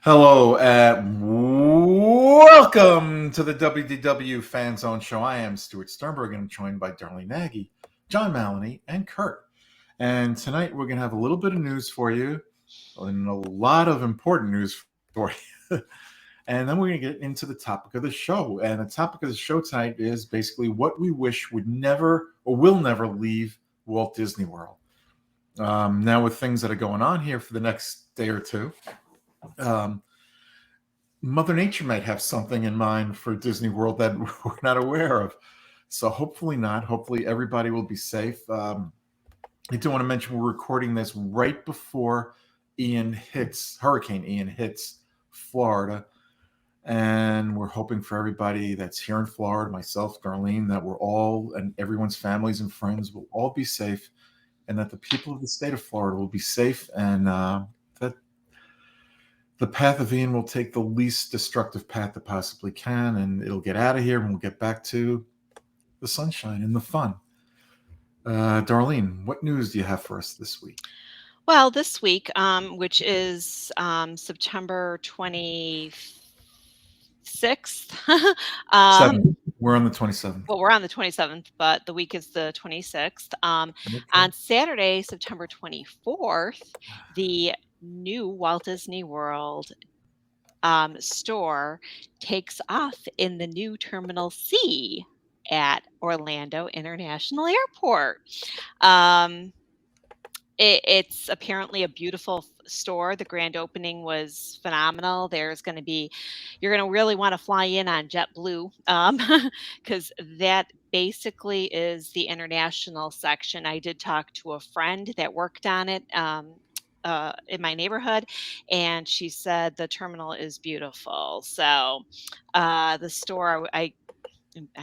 Hello and welcome to the WDW Fan Zone Show. I am Stuart Sternberg and I'm joined by Darlene Nagy, John Maloney, and Kurt. And tonight we're going to have a little bit of news for you and a lot of important news for you. And then we're going to get into the topic of the show. And the topic of the show tonight is basically what we wish would never or will never leave Walt Disney World. Now, with things that are going on here for the next day or two, Mother Nature might have something in mind for Disney World that we're not aware of. So hopefully not. Hopefully everybody will be safe. I do want to mention we're recording this right before Hurricane Ian hits Florida. And we're hoping for everybody that's here in Florida, myself, Darlene, that we're all and everyone's families and friends will all be safe, and that the people of the state of Florida will be safe, and that the path of Ian will take the least destructive path it possibly can, and it'll get out of here, and we'll get back to the sunshine and the fun. Darlene, what news do you have for us this week? Well, this week, which is September 26th. We're on the 27th. Well, we're on the 27th, but the week is the 26th. Okay. On Saturday, September 24th, the new Walt Disney World store takes off in the new Terminal C at Orlando International Airport. It's apparently a beautiful store. The grand opening was phenomenal. You're going to really want to fly in on JetBlue because that basically is the international section. I did talk to a friend that worked on it in my neighborhood, and she said the terminal is beautiful. So the store, I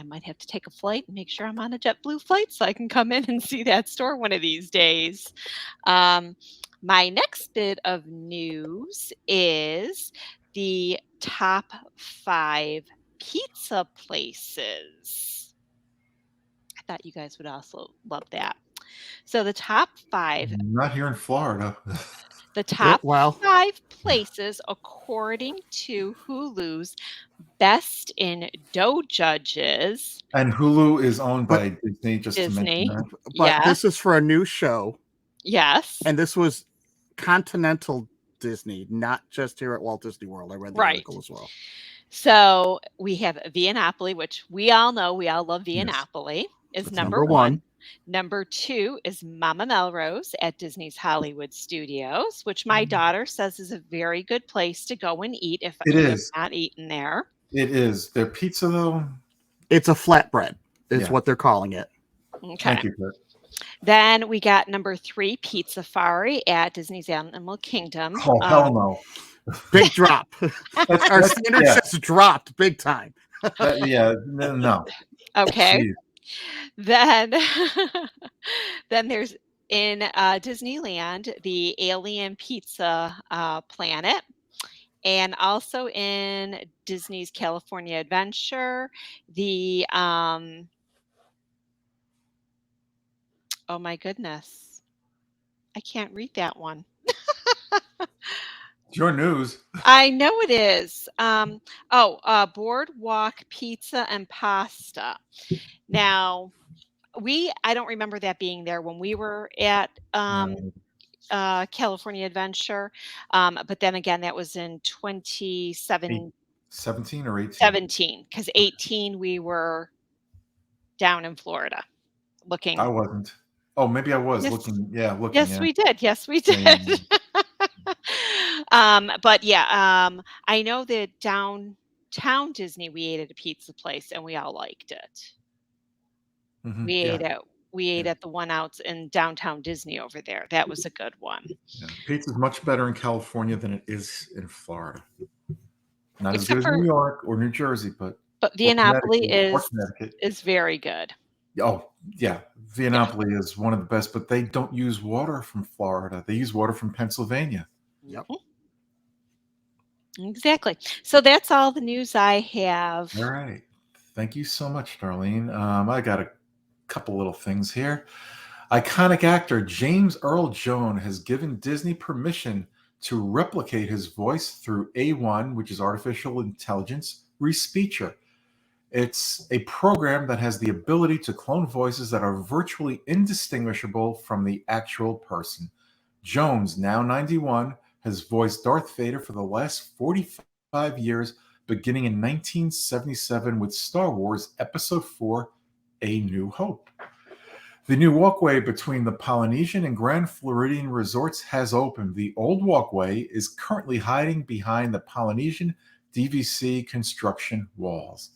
might have to take a flight and make sure I'm on a JetBlue flight so I can come in and see that store one of these days. My next bit of news is the top 5 pizza places. I thought you guys would also love that. So the top 5. Not here in Florida. The top 5 places, according to Hulu's Best in Dough Judges. And Hulu is owned by Disney, just to mention that. But this is for a new show. Yes. And this was Continental Disney, not just here at Walt Disney World. I read the article as well. So we have Via Napoli, which we all know. We all love Via Napoli. Is number 1. Number 2 is Mama Melrose at Disney's Hollywood Studios, which my daughter says is a very good place to go and eat if you have not eaten there. It is. Their pizza, though? It's a flatbread, is what they're calling it. Okay. Thank you, Kurt. Then we got number 3, Pizza Fari at Disney's Animal Kingdom. Oh, hell no. Big drop. Our standards just dropped big time. No. Okay. Jeez. Then there's in Disneyland, the Alien Pizza Planet, and also in Disney's California Adventure, the oh my goodness, I can't read that one. It's your news. I know it is. Boardwalk Pizza and Pasta. Now, I don't remember that being there when we were at California Adventure. But then again, that was in 2017. 17 or 18? 17, because 18 we were down in Florida looking. I wasn't. Oh, maybe I was looking. Yeah, looking. Yes, we did. Yes, we did. I know that downtown Disney, we ate at a pizza place and we all liked it. Mm-hmm. We ate at the one out in downtown Disney over there. That was a good one. Yeah. Pizza is much better in California than it is in Florida. Not as good as New York or New Jersey, but Via Napoli is very good. Oh, yeah. Via Napoli is one of the best, but they don't use water from Florida. They use water from Pennsylvania. Yep. Exactly. So that's all the news I have. All right. Thank you so much, Darlene. I got a couple little things here. Iconic actor James Earl Jones has given Disney permission to replicate his voice through A1, which is artificial intelligence respeecher. It's a program that has the ability to clone voices that are virtually indistinguishable from the actual person. Jones, now 91, has voiced Darth Vader for the last 45 years, beginning in 1977 with Star Wars Episode 4, A New Hope. The new walkway between the Polynesian and Grand Floridian resorts has opened. The old walkway is currently hiding behind the Polynesian DVC construction walls.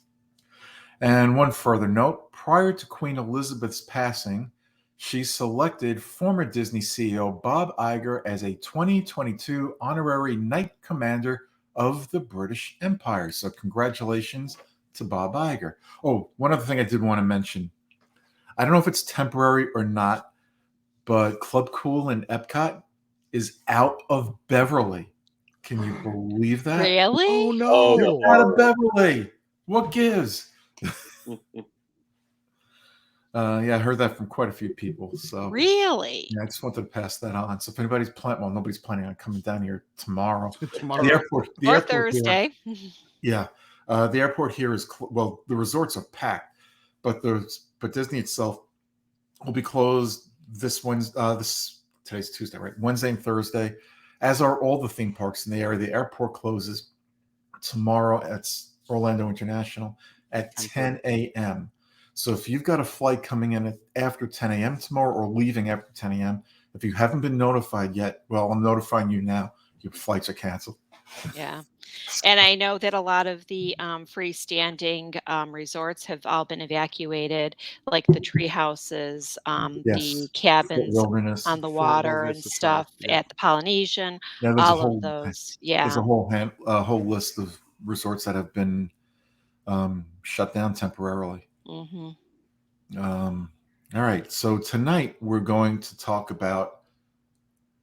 And one further note, prior to Queen Elizabeth's passing, she selected former Disney CEO Bob Iger as a 2022 honorary Knight Commander of the British Empire. So congratulations to Bob Iger. Oh, one other thing I did want to mention. I don't know if it's temporary or not, but Club Cool in Epcot is out of Beverly. Can you believe that? Really? Oh Oh, no! no. Out of Beverly. What gives? Yeah, I heard that from quite a few people. So Really? yeah, I just wanted to pass that on. So if anybody's planning, well, nobody's planning on coming down here tomorrow. Tomorrow. The airport, the Or airport here- Thursday. yeah, the airport here is well, the resorts are packed, but Disney itself will be closed this Wednesday. Today's Tuesday, right? Wednesday and Thursday, as are all the theme parks in the area. The airport closes tomorrow at Orlando International at 10 a.m. So if you've got a flight coming in after 10 a.m. tomorrow or leaving after 10 a.m., if you haven't been notified yet, well, I'm notifying you now. Your flights are canceled. Yeah. And I know that a lot of the freestanding resorts have all been evacuated, like the tree houses, the Yes. cabins Wilderness. on the Fort water and Wilderness, stuff yeah. at the Polynesian, Yeah, there's a all whole of those. there's Yeah. a whole list of resorts that have been shut down temporarily. hmm All right, so tonight we're going to talk about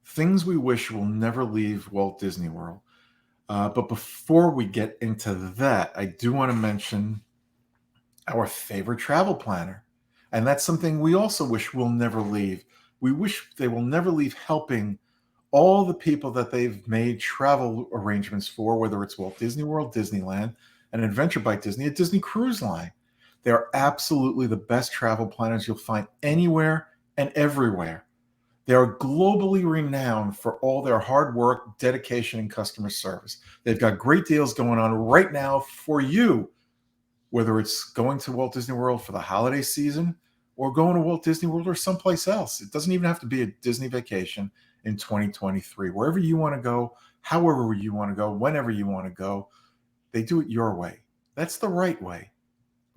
things we wish will never leave Walt Disney World. But before we get into that, I do want to mention our favorite travel planner. And that's something we also wish will never leave. We wish they will never leave helping all the people that they've made travel arrangements for, whether it's Walt Disney World, Disneyland, an Adventure by Disney, a Disney Cruise Line. They're absolutely the best travel planners you'll find anywhere and everywhere. They are globally renowned for all their hard work, dedication, and customer service. They've got great deals going on right now for you, whether it's going to Walt Disney World for the holiday season or going to Walt Disney World or someplace else. It doesn't even have to be a Disney vacation in 2023. Wherever you want to go, however you want to go, whenever you want to go, they do it your way. That's the right way.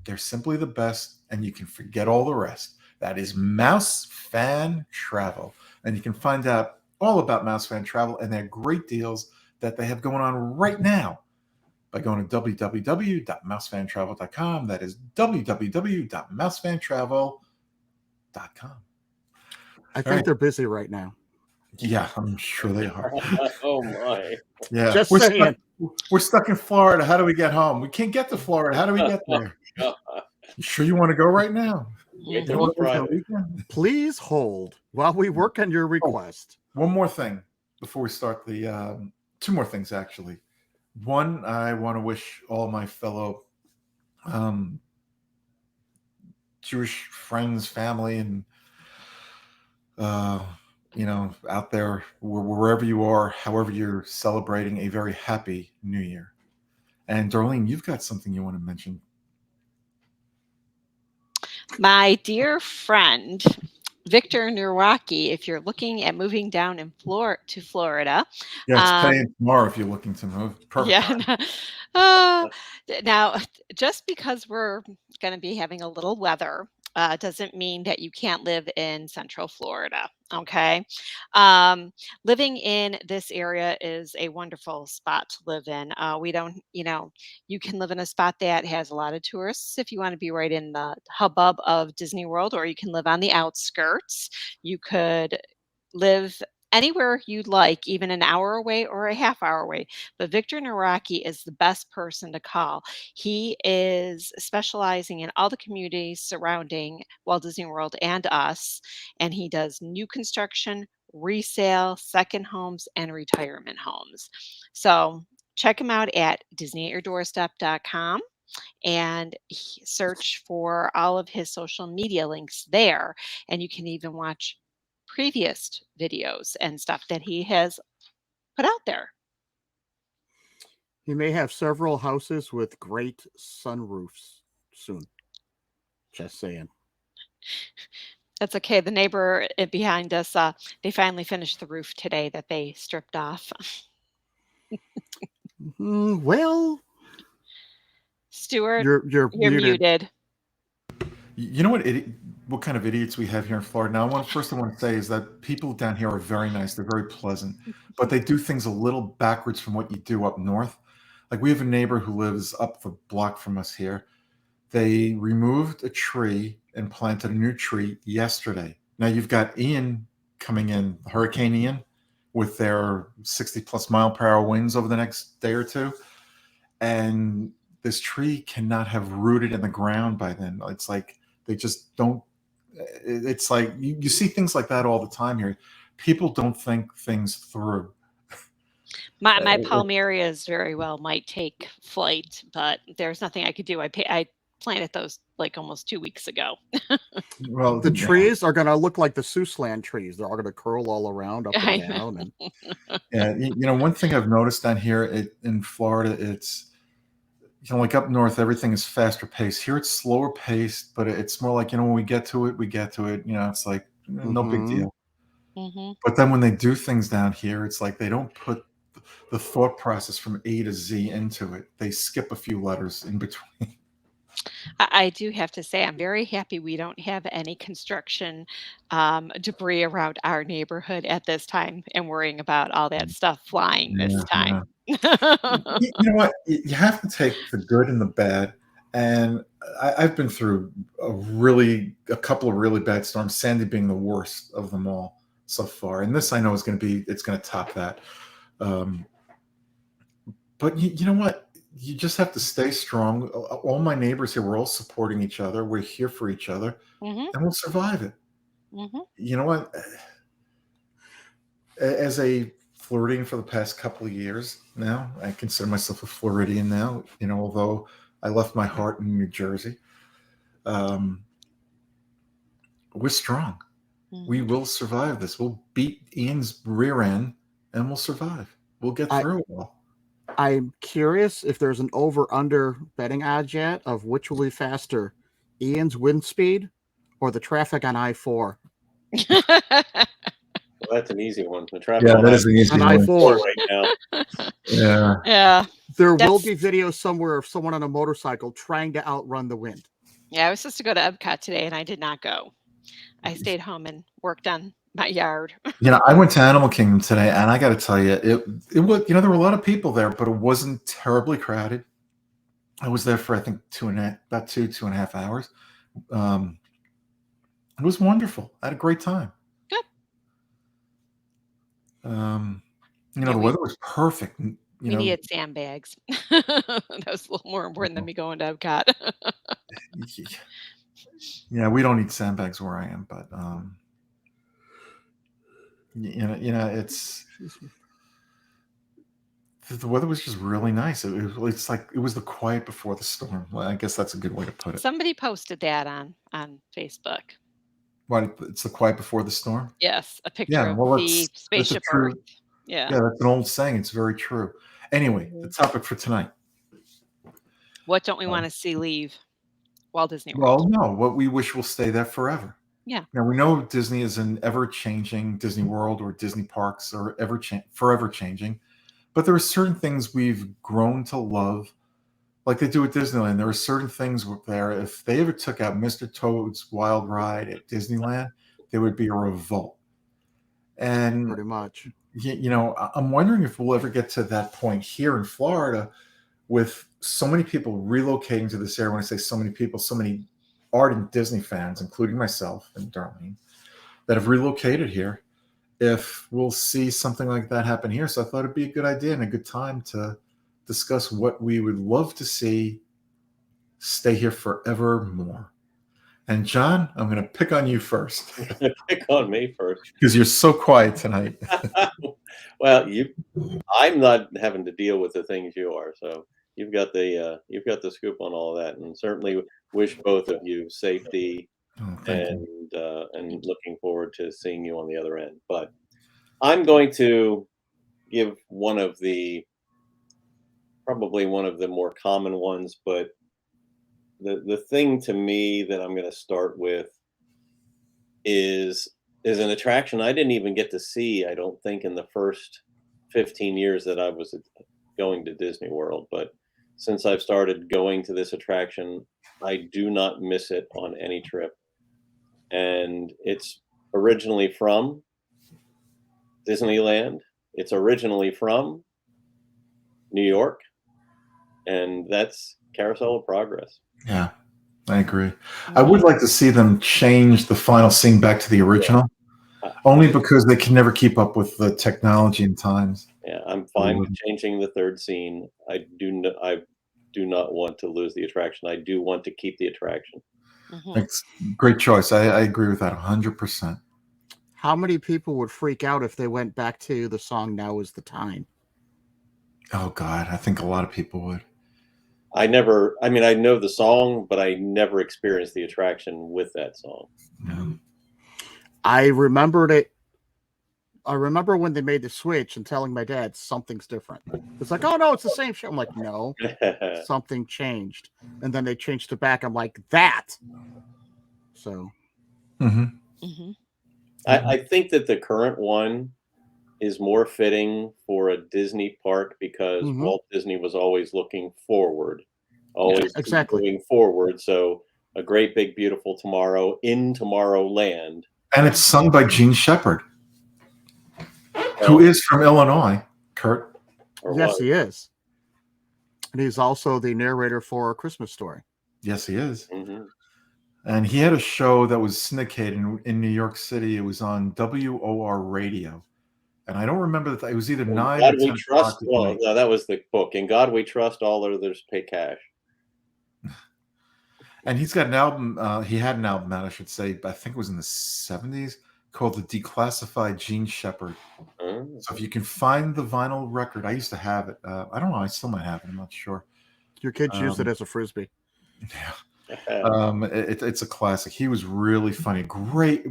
They're simply the best, and you can forget all the rest. That is Mouse Fan Travel. And you can find out all about Mouse Fan Travel and their great deals that they have going on right now by going to www.mousefantravel.com. That is www.mousefantravel.com. I think right. they're busy right now. Yeah, I'm sure they are. Oh my. Yeah, Just we're saying. we're stuck in Florida. How do we get home? We can't get to Florida. How do we get there? You sure you want to go right now? Wait You till want to go for the Friday. weekend? Please hold while we work on your request. One more thing before we start the two more things actually. One, I want to wish all my fellow Jewish friends, family, and out there wherever you are, however you're celebrating, a very happy New Year. And Darlene, you've got something you want to mention. My dear friend, Victor Nowacki, if you're looking at moving down to Florida. Yeah, it's paying tomorrow if you're looking to move. Perfect. Yeah. Now, just because we're going to be having a little weather doesn't mean that you can't live in Central Florida. Okay. Living in this area is a wonderful spot to live in. We don't, you can live in a spot that has a lot of tourists if you want to be right in the hubbub of Disney World, or you can live on the outskirts. You could live anywhere you'd like, even an hour away or a half hour away. But Victor Nowacki is the best person to call. He is specializing in all the communities surrounding Walt Disney World and us, and he does new construction, resale, second homes, and retirement homes. So check him out at disneyatyourdoorstep.com and search for all of his social media links there. And you can even watch previous videos and stuff that he has put out there. He may have several houses with great sunroofs soon. Just saying. That's okay. The neighbor behind us, they finally finished the roof today that they stripped off. Well, Stuart, you're muted. muted. You know what kind of idiots we have here in Florida? Now, first I want to say is that people down here are very nice. They're very pleasant, but they do things a little backwards from what you do up north. Like we have a neighbor who lives up the block from us here. They removed a tree and planted a new tree yesterday. Now you've got Ian coming in, Hurricane Ian, with their 60-plus-mile-per-hour winds over the next day or two. And this tree cannot have rooted in the ground by then. It's like they just don't. It's like you see things like that all the time here. People don't think things through. My palmerias very well might take flight, but there's nothing I could do. I planted those like almost 2 weeks ago. Well, the trees are going to look like the Seussland trees. They're all going to curl all around, up and down. And yeah, one thing I've noticed down here in Florida, it's like up north, everything is faster paced. Here it's slower paced, but it's more like, when we get to it, we get to it. It's like no big deal. Mm-hmm. But then when they do things down here, it's like they don't put the thought process from A to Z into it. They skip a few letters in between. I do have to say, I'm very happy we don't have any construction debris around our neighborhood at this time and worrying about all that stuff flying this time. Yeah. You know what? You have to take the good and the bad. And I've been through a couple of really bad storms, Sandy being the worst of them all so far. And this I know it's going to top that. But you know what? You just have to stay strong. All my neighbors here, we're all supporting each other. We're here for each other, and we'll survive it. Mm-hmm. You know what? As a Floridian for the past couple of years now, I consider myself a Floridian now, although I left my heart in New Jersey. We're strong. Mm-hmm. We will survive this. We'll beat Ian's rear end, and we'll survive. We'll get through it all. I'm curious if there's an over-under betting odds yet of which will be faster, Ian's wind speed or the traffic on I-4. Well, that's an easy one. The traffic that is an easy on one. I-4 right now. Yeah. There will be videos somewhere of someone on a motorcycle trying to outrun the wind. Yeah, I was supposed to go to Epcot today, and I did not go. I stayed home and worked on my yard. I went to Animal Kingdom today, and I got to tell you, it was, there were a lot of people there, but it wasn't terribly crowded. I was there for, I think, two and a half hours. It was wonderful. I had a great time. Good. The weather was perfect. We needed sandbags. That was a little more important than me going to Epcot. Yeah, we don't need sandbags where I am, but it's the weather was just really nice. It's like it was the quiet before the storm. Well, I guess that's a good way to put it. Somebody posted that on Facebook. What? It's the quiet before the storm? Yes, a picture of the spaceship Earth. Yeah, that's an old saying. It's very true. Anyway, the topic for tonight. What don't we want to see leave Walt Disney World? Well, no. What we wish will stay there forever. Yeah. Now, we know Disney is an ever-changing Disney World, or Disney parks are forever changing. But there are certain things we've grown to love, like they do at Disneyland. There are certain things there. If they ever took out Mr. Toad's Wild Ride at Disneyland, there would be a revolt. And pretty much. I'm wondering if we'll ever get to that point here in Florida with so many people relocating to this area. When I say so many people, so many ardent Disney fans, including myself and Darlene, that have relocated here, if we'll see something like that happen here. So I thought it'd be a good idea and a good time to discuss what we would love to see stay here forevermore. And John, I'm going to pick on you first Pick on me first. because you're so quiet tonight. Well, I'm not having to deal with the things you are, so you've got the scoop on all of that, and certainly wish both of you safety Oh, thank you. and looking forward to seeing you on the other end. But I'm going to give probably one of the more common ones, but the thing to me that I'm going to start with is an attraction I didn't even get to see, I don't think, in the first 15 years that I was going to Disney World. But since I've started going to this attraction, I do not miss it on any trip. And it's originally from Disneyland. It's originally from New York, and that's Carousel of Progress. Yeah, I agree. I would like to see them change the final scene back to the original, only because they can never keep up with the technology and times. Yeah, I'm fine with changing the third scene. I do not want to lose the attraction. I do want to keep the attraction. It's great choice. I agree with that 100%. How many people would freak out if they went back to the song "Now Is the Time"? Oh God, I think a lot of people would. I know the song, but I never experienced the attraction with that song. Yeah. I remembered it. I remember when they made the switch and telling my dad something's different. It's like, oh no, it's the same show. I'm like, no, something changed. And then they changed it back. I'm like, that. So I think that the current one is more fitting for a Disney park because Walt Disney was always looking forward, always moving forward. So a great big beautiful tomorrow in Tomorrowland. And it's sung by Gene Shepard, who is from Illinois, Kurt. Yes, he is. And he's also the narrator for A Christmas Story. Yes, he is. And he had a show that was syndicated in New York City. It was on WOR radio. And I don't remember that it was either 9 God or We 10 Trust. o'clock. Well, no, that was the book. In God We Trust, all others pay cash. And he's got an album. He had an album out, I should say, I think it was in the 70s, called The Declassified Gene Shepard. So if you can find the vinyl record, I used to have it. I don't know. I still might have it. I'm not sure. Your kids used it as a Frisbee. Yeah. It's a classic. He was really funny. Great.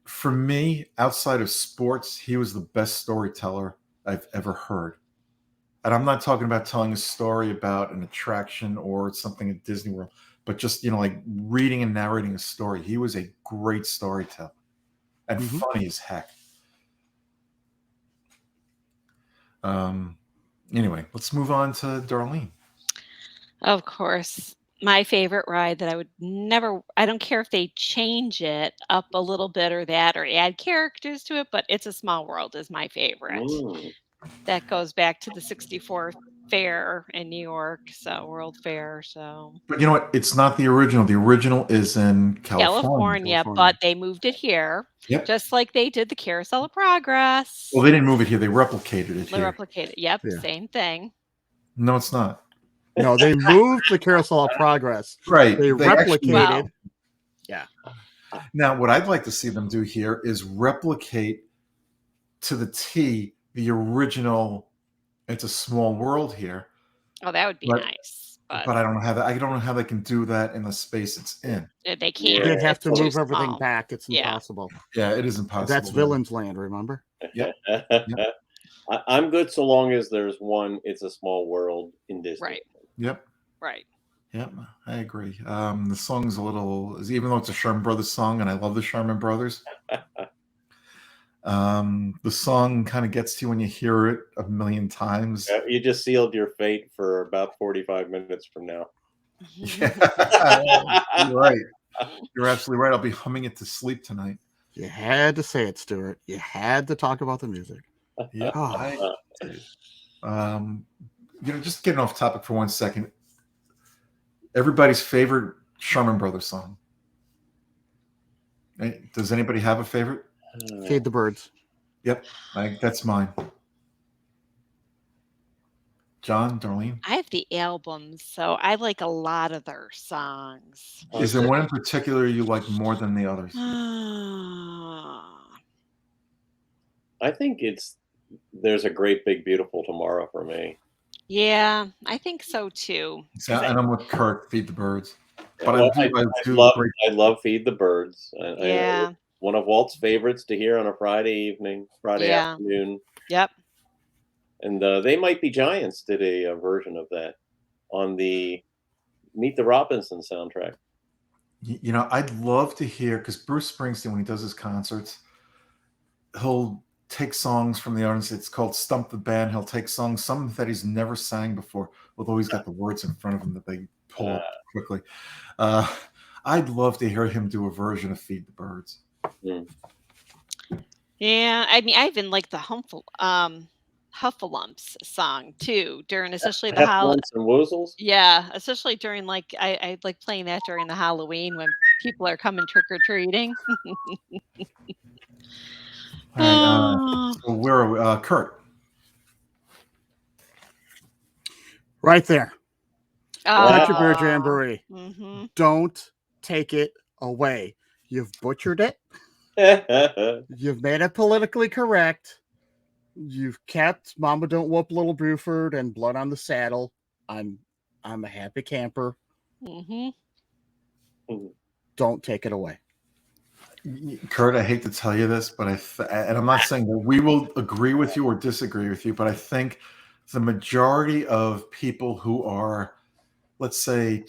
For me, outside of sports, he was the best storyteller I've ever heard. And I'm not talking about telling a story about an attraction or something at Disney World, but just, like reading and narrating a story. He was a great storyteller and funny as heck. Anyway, let's move on to Darlene. Of course. My favorite ride that I don't care if they change it up a little bit or add characters to it, but It's a Small World is my favorite. That goes back to the 64 fair in New York, so World Fair. So, but you know what? It's not the original. The original is in California. But they moved it here, just like they did the Carousel of Progress. Well, they didn't move it here. They replicated it here. Yep, same thing. No, it's not. No, they moved the Carousel of Progress. Right. They replicated. Now, what I'd like to see them do here is replicate to the T the original It's a Small World here. Oh, that would be nice. But I don't know how that. I don't know how they can do that in the space it's in. They can't. They'd have to move everything back. It's impossible. Yeah, it is impossible. That's Villain's Land, remember? Yep. I'm good so long as there's one It's a Small World in Disney. Right. Yep. Right. Yep, I agree. The song's a little, even though it's a Sherman Brothers song, and I love the Sherman Brothers, the song kind of gets to you when you hear it a million times. Yeah, you just sealed your fate for about 45 minutes from now. You're right. You're absolutely right. I'll be humming it to sleep tonight. You had to say it, Stuart. You had to talk about the music. Yeah. Just getting off topic for 1 second. Everybody's favorite Sherman Brothers song. Does anybody have a favorite? Feed the Birds. Yep, that's mine. John, Darlene? I have the albums, so I like a lot of their songs. Is there one in particular you like more than the others? I think there's a great big beautiful tomorrow for me. Yeah, I think so too. So, and I'm with Kurt, Feed the Birds. But Well, I do I love Feed the Birds. Yeah. One of Walt's favorites to hear on a Friday Yeah. afternoon. Yep. And They Might Be Giants did a version of that on the Meet the Robinson soundtrack. You know, I'd love to hear, because Bruce Springsteen, when he does his concerts, he'll take songs from the artist. It's called Stump the Band. He'll take songs, some that he's never sang before, although he's got the words in front of him that they pull up quickly. I'd love to hear him do a version of Feed the Birds. Yeah, I mean, I even like the Huffalumps song too, during especially the Heffalumps and Woozles? Yeah, especially during like I like playing that during the Halloween when people are coming trick or treating. All right, so where are we? Kurt. Right there. Country Bear Oh. Jamboree. Mm-hmm. Don't take it away. You've butchered it. You've made it politically correct. You've kept Mama Don't Whoop Little Bruford and Blood on the Saddle. I'm a happy camper. Mm-hmm. Don't take it away. Kurt, I hate to tell you this, but and I'm not saying that we will agree with you or disagree with you, but I think the majority of people who are, let's say,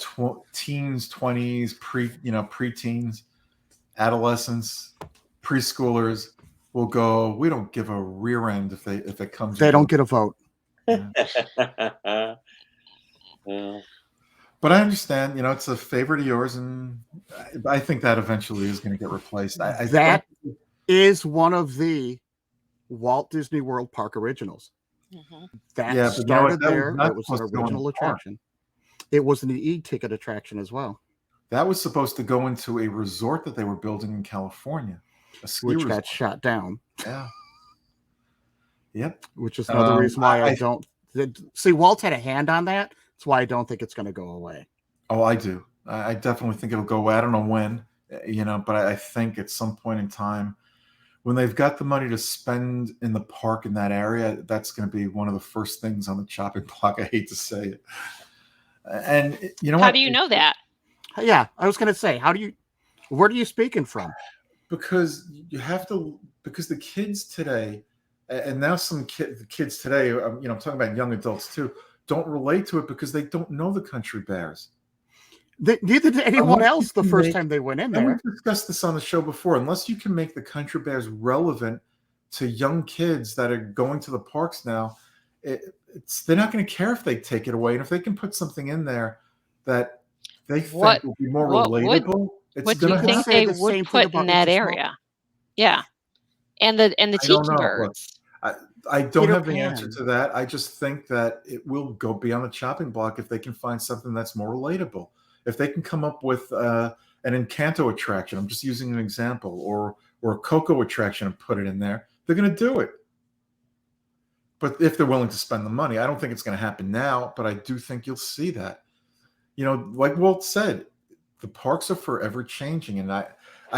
teens, 20s, preteens, adolescents, preschoolers will go, we don't give a rear end if it comes. They don't get a vote. Yeah. But I understand, it's a favorite of yours, and I think that eventually is going to get replaced. That is one of the Walt Disney World Park originals. Mm-hmm. That started there. It was an original attraction. It was an e-ticket attraction as well. That was supposed to go into a resort that they were building in California, which got shot down. Yeah. Yep. Which is another reason why I don't see Walt had a hand on that. That's why I don't think it's going to go away. Oh, I do. I definitely think it'll go away. I don't know when, but I think at some point in time, when they've got the money to spend in the park in that area, that's going to be one of the first things on the chopping block. I hate to say it. And how do you know that? Yeah, I was going to say, where are you speaking from? Because because the kids today, and now some kids today, I'm talking about young adults too, don't relate to it because they don't know the Country Bears. Neither did anyone else the first time they went in there. And we discussed this on the show before. Unless you can make the Country Bears relevant to young kids that are going to the parks now, they're not going to care if they take it away. And if they can put something in there that they think will be more relatable, what do you think they would put in that area? Yeah, and the Tiki Birds. I don't have the answer to that. I just think that it will go beyond the chopping block if they can find something that's more relatable. If they can come up with an Encanto attraction, I'm just using an example, or a Coco attraction and put it in there, they're going to do it. But if they're willing to spend the money, I don't think it's going to happen now, but I do think you'll see that. Like Walt said, the parks are forever changing, and I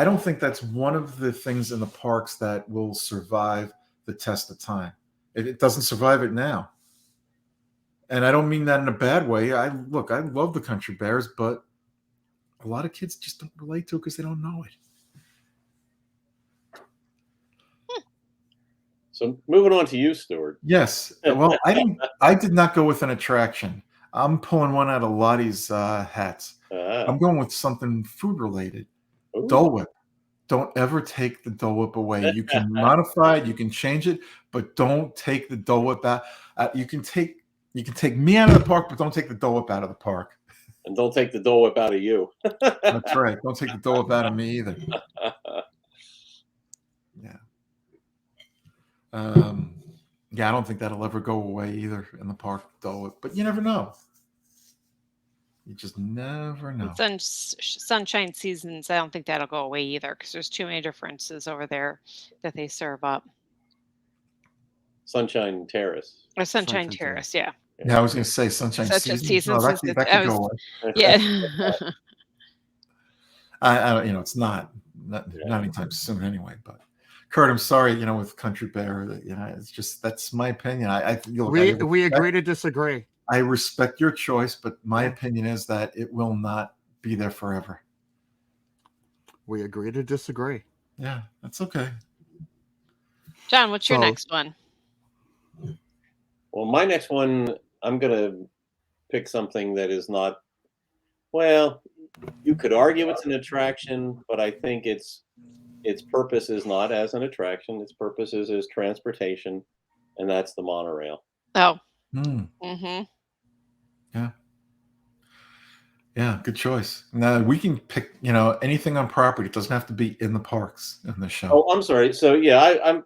don't think that's one of the things in the parks that will survive the test of time. It doesn't survive it now. And I don't mean that in a bad way. I love the Country Bears, but a lot of kids just don't relate to it because they don't know it. So moving on to you, Stuart. Yes. Well, I did not go with an attraction. I'm pulling one out of Lottie's hats. I'm going with something food related. Ooh. Dole Whip. Don't ever take the Dole Whip away. You can modify it, you can change it, but don't take the Dole Whip out. You can take me out of the park, but don't take the Dole Whip out of the park. And don't take the Dole Whip out of you. That's right. Don't take the Dole Whip out of me either. Yeah. Yeah, I don't think that'll ever go away either in the park, Dole Whip. But you never know. You just never know. Sunshine Seasons, I don't think that'll go away either because there's too many differences over there that they serve up. Sunshine Terrace. Or Sunshine Terrace, yeah. Yeah, I was going to say Sunshine Such a Season. No, season. that could go away. Yeah. I don't, it's not anytime soon anyway. But Kurt, I'm sorry, with Country Bear, it's just that's my opinion. We agree to disagree. I respect your choice, but my opinion is that it will not be there forever. We agree to disagree. Yeah, that's okay. John, what's your next one? Well, my next one, I'm gonna pick something that is not. Well, you could argue it's an attraction, but I think its purpose is not as an attraction. Its purpose is as transportation, and that's the monorail. Oh. Mm-hmm. Yeah, good choice. Now we can pick, anything on property. It doesn't have to be in the parks in the show. Oh, I'm sorry. So yeah, I'm.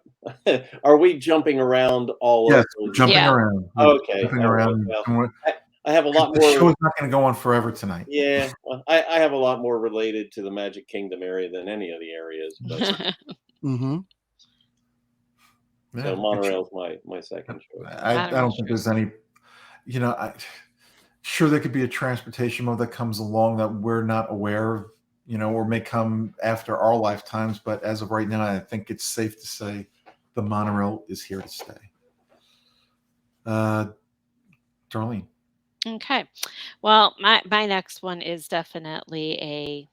Are we jumping around all over? Jumping around. Okay. Jumping around. Well, I have a lot more. The show's not going to go on forever tonight. Yeah, well, I have a lot more related to the Magic Kingdom area than any of the areas. But Mm-hmm. so monorail's my second choice. I don't think there's any. Sure, there could be a transportation mode that comes along that we're not aware of, or may come after our lifetimes. But as of right now, I think it's safe to say the monorail is here to stay. Darlene. Okay. Well, my next one is definitely a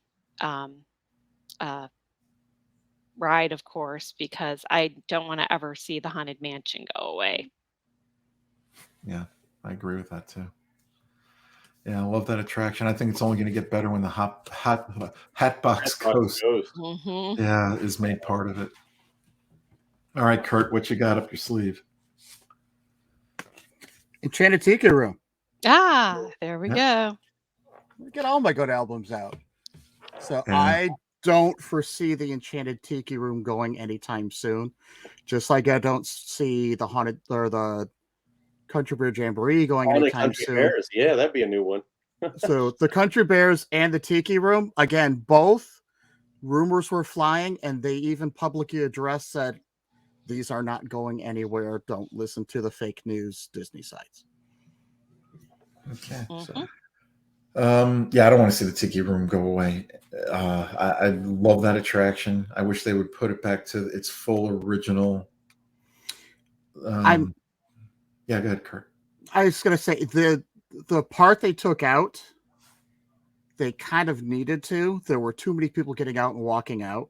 ride, of course, because I don't want to ever see the Haunted Mansion go away. Yeah, I agree with that too. Yeah, I love that attraction. I think it's only going to get better when the Hatbox Ghost is made part of it. All right, Kurt, what you got up your sleeve? Enchanted Tiki Room. There we go. Get all my good albums out. So I don't foresee the Enchanted Tiki Room going anytime soon. Just like I don't see the Haunted or the Country Bear Jamboree going anytime soon. Bears. Yeah, that'd be a new one. So the Country Bears and the Tiki Room, again, both rumors were flying, and they even publicly addressed that these are not going anywhere. Don't listen to the fake news Disney sites. Okay. So, I don't want to see the Tiki Room go away. I love that attraction. I wish they would put it back to its full original. Go ahead, Kurt. I was going to say the part they took out, they kind of needed to. There were too many people getting out and walking out.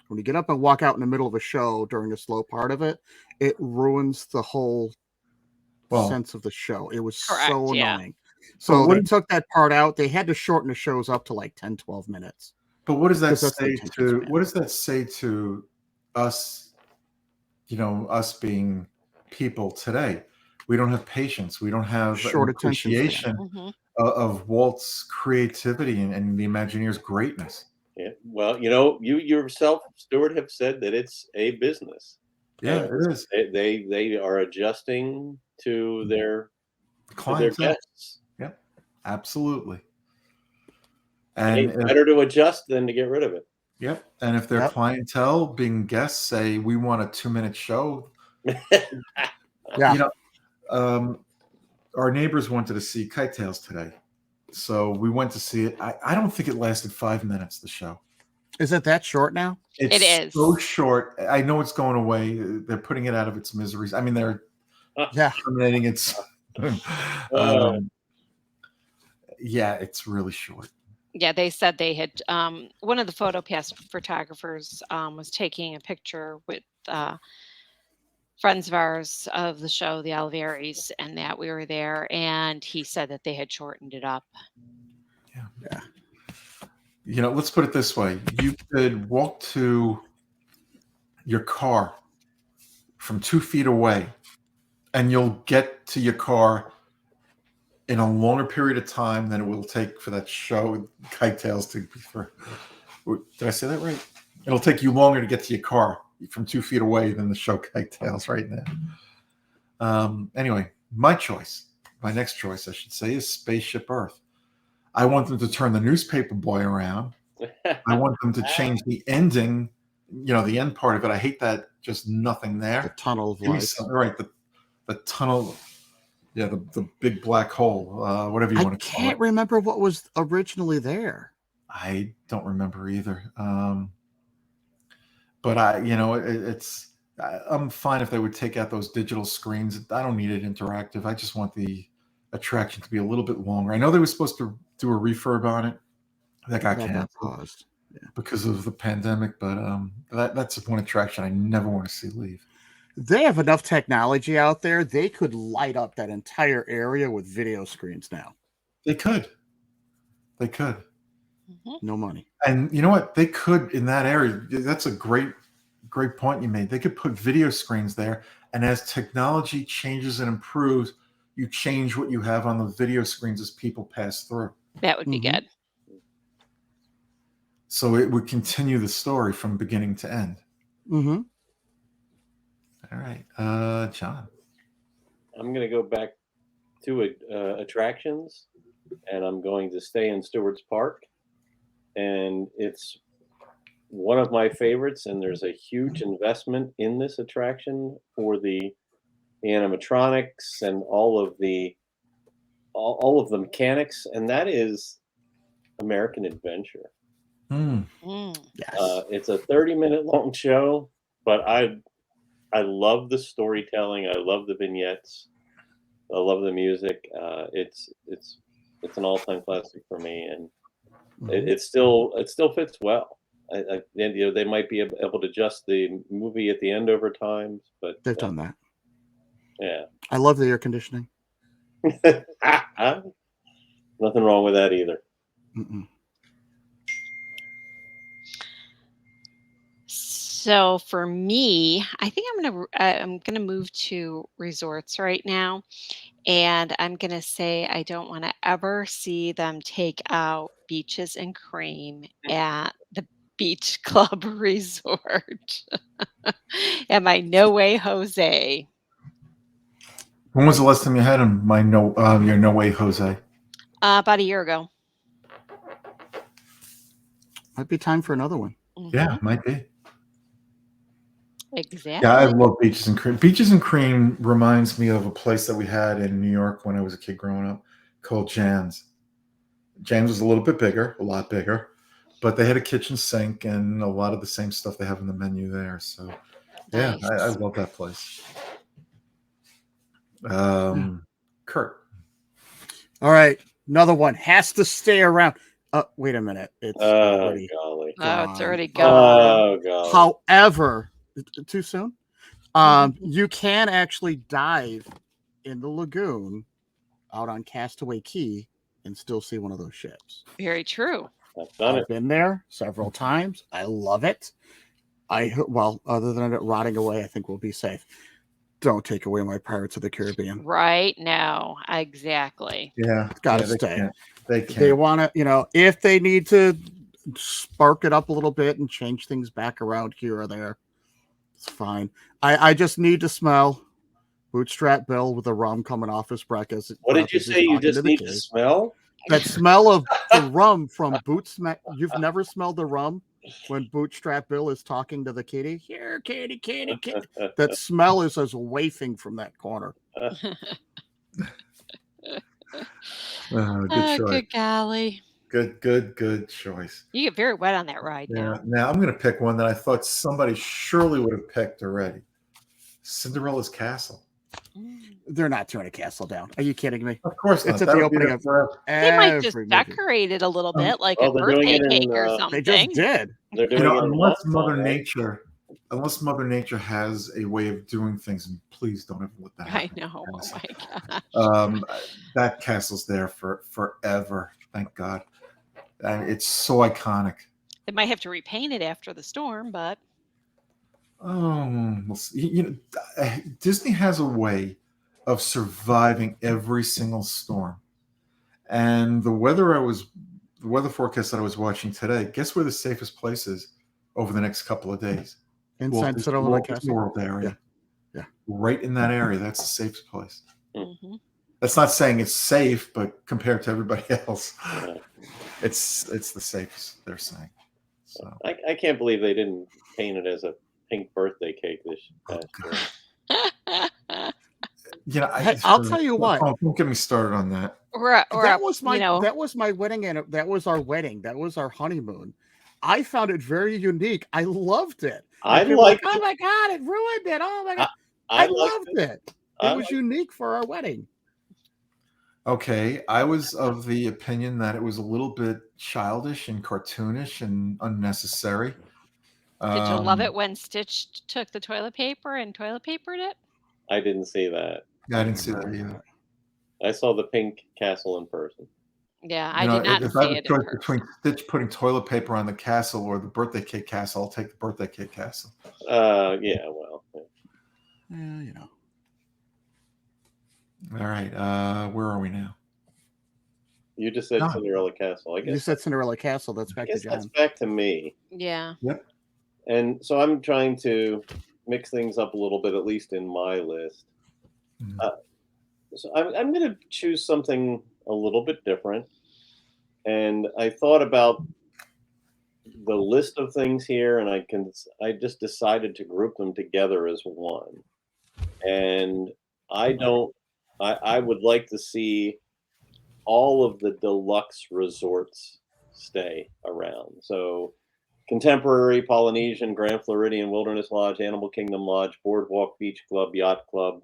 When you get up and walk out in the middle of a show during the slow part of it, it ruins the whole sense of the show. It was so annoying. So they took that part out. They had to shorten the shows up to like 10, 12 minutes. But what does that say to us, us being people today? We don't have patience. We don't have short appreciation of Walt's creativity and the Imagineers' greatness. Yeah. Well, you yourself, Stuart, have said that it's a business. Yeah, it is. They are adjusting to their clients. Guests. Yep, absolutely. And it's better to adjust than to get rid of it. Yep. And if their clientele, being guests, say we want a 2-minute show, our neighbors wanted to see Kite Tales today, so we went to see it. I don't think it lasted 5 minutes. The show. Is it that short now? It is so short. I know it's going away. They're putting it out of its miseries. I mean, they're terminating its. It's really short. Yeah, they said they had one of the PhotoPass photographers was taking a picture with friends of ours of the show, the Alvaries, and that we were there, and he said that they had shortened it up. Yeah. Let's put it this way. You could walk to your car from 2 feet away, and you'll get to your car in a longer period of time than it will take for that show, Kite Tales, to be for. Did I say that right? It'll take you longer to get to your car from 2 feet away than the show Kite Tales right now. Anyway, my next choice, I should say, is Spaceship Earth. I want them to turn the newspaper boy around. I want them to change the ending, the end part of it. I hate that just nothing there. The tunnel of life. Right, the tunnel. Yeah, the big black hole, whatever you I want to call it. can't remember what was originally there. I don't remember either. But I'm fine if they would take out those digital screens. I don't need it interactive. I just want the attraction to be a little bit longer. I know they were supposed to do a refurb on it. That got canceled paused. Yeah. because of the pandemic. But that's one attraction I never want to see leave. They have enough technology out there. They could light up that entire area with video screens now. They could. They could. No money. And you know what? They could in that area. That's a great point you made. They could put video screens there. And as technology changes and improves, you change what you have on the video screens as people pass through. That would be good. So it would continue the story from beginning to end. Mm-hmm. All right. John. I'm going to go back to attractions, and I'm going to stay in Stewart's Park. And it's one of my favorites, and there's a huge investment in this attraction for the animatronics and all of the mechanics, and that is American Adventure. Yes. It's a 30-minute long show, but I love the storytelling. I love the vignettes. I love the music. It's an all-time classic for me, and it still fits well. They might be able to adjust the movie at the end over time, but they've done that. Yeah, I love the air conditioning. Nothing wrong with that either. Mm-mm. So for me, I think I'm gonna move to resorts right now, and I'm gonna say I don't want to ever see them take out Beaches and Cream at the Beach Club Resort. Am I No Way Jose? When was the last time you had him? Your No Way Jose. About a year ago. Might be time for another one. Yeah, might be. Exactly. Yeah, I love Beaches and Cream. Beaches and Cream reminds me of a place that we had in New York when I was a kid growing up called Jan's. Jan's was a little bit bigger, a lot bigger, but they had a kitchen sink and a lot of the same stuff they have in the menu there. So, yeah, Nice. I love that place. Kurt. All right. Another one has to stay around. Wait a minute. It's already golly. Oh, it's already gone. gone. Oh, golly. However, too soon. You can actually dive in the lagoon out on Castaway Key and still see one of those ships. Very true. I've been there several times. I love it. Other than it rotting away, I think we'll be safe. Don't take away my Pirates of the Caribbean. Right now, exactly. Yeah, Gotta stay. They can't. They want to, if they need to spark it up a little bit and change things back around here or there, it's fine. I just need to smell Bootstrap Bill with the rum coming off his breath. What did you say? You just need to smell? That smell of the rum from Boots. You've never smelled the rum when Bootstrap Bill is talking to the kitty. Here, kitty, kitty, kitty. That smell is as wafting from that corner. Good choice. Good golly. Good choice. You get very wet on that ride now. Now I'm going to pick one that I thought somebody surely would have picked already. Cinderella's Castle. They're not tearing a castle down. Are you kidding me? Of course not. It's at the opening of They might just every movie. decorate it a little bit, like a they're doing birthday it in, cake or something. They just did. They're doing it unless in Mother Nature has a way of doing things, and please don't ever let that happen. I know. Oh my gosh. That castle's there for forever. Thank God. And it's so iconic. They might have to repaint it after the storm, but Disney has a way of surviving every single storm. And the weather forecast that I was watching today, guess where the safest place is over the next couple of days? Inside Cinderella Walt Disney World area. Yeah. Right in that area. That's the safest place. mm-hmm. That's not saying it's safe, but compared to everybody else, it's the safest, they're saying. So I can't believe they didn't paint it as a pink birthday cake this past year. Hey, I'll tell you what. Don't get me started on that. That was my wedding, and that was our wedding. That was our honeymoon. I found it very unique. I loved it. I People were like. oh my god, it ruined it. Oh my god, I loved it. It was unique for our wedding. Okay, I was of the opinion that it was a little bit childish and cartoonish and unnecessary. Did you love it when Stitch took the toilet paper and toilet papered it? I didn't see that. I didn't see that either. I saw the pink castle in person. Yeah, I did not if I see have it a in choice person. between Stitch putting toilet paper on the castle or the birthday cake castle, I'll take the birthday cake castle. Yeah, well. Yeah. All right, where are we now? You just said John. Cinderella Castle. I guess You said Cinderella Castle. That's back to John. that's back to me. Yeah. Yep. And so I'm trying to mix things up a little bit, at least in my list. So I'm going to choose something a little bit different. And I thought about the list of things here, and I just decided to group them together as one. And I would like to see all of the deluxe resorts stay around. So Contemporary, Polynesian, Grand Floridian, Wilderness Lodge, Animal Kingdom Lodge, Boardwalk Beach Club, Yacht Club.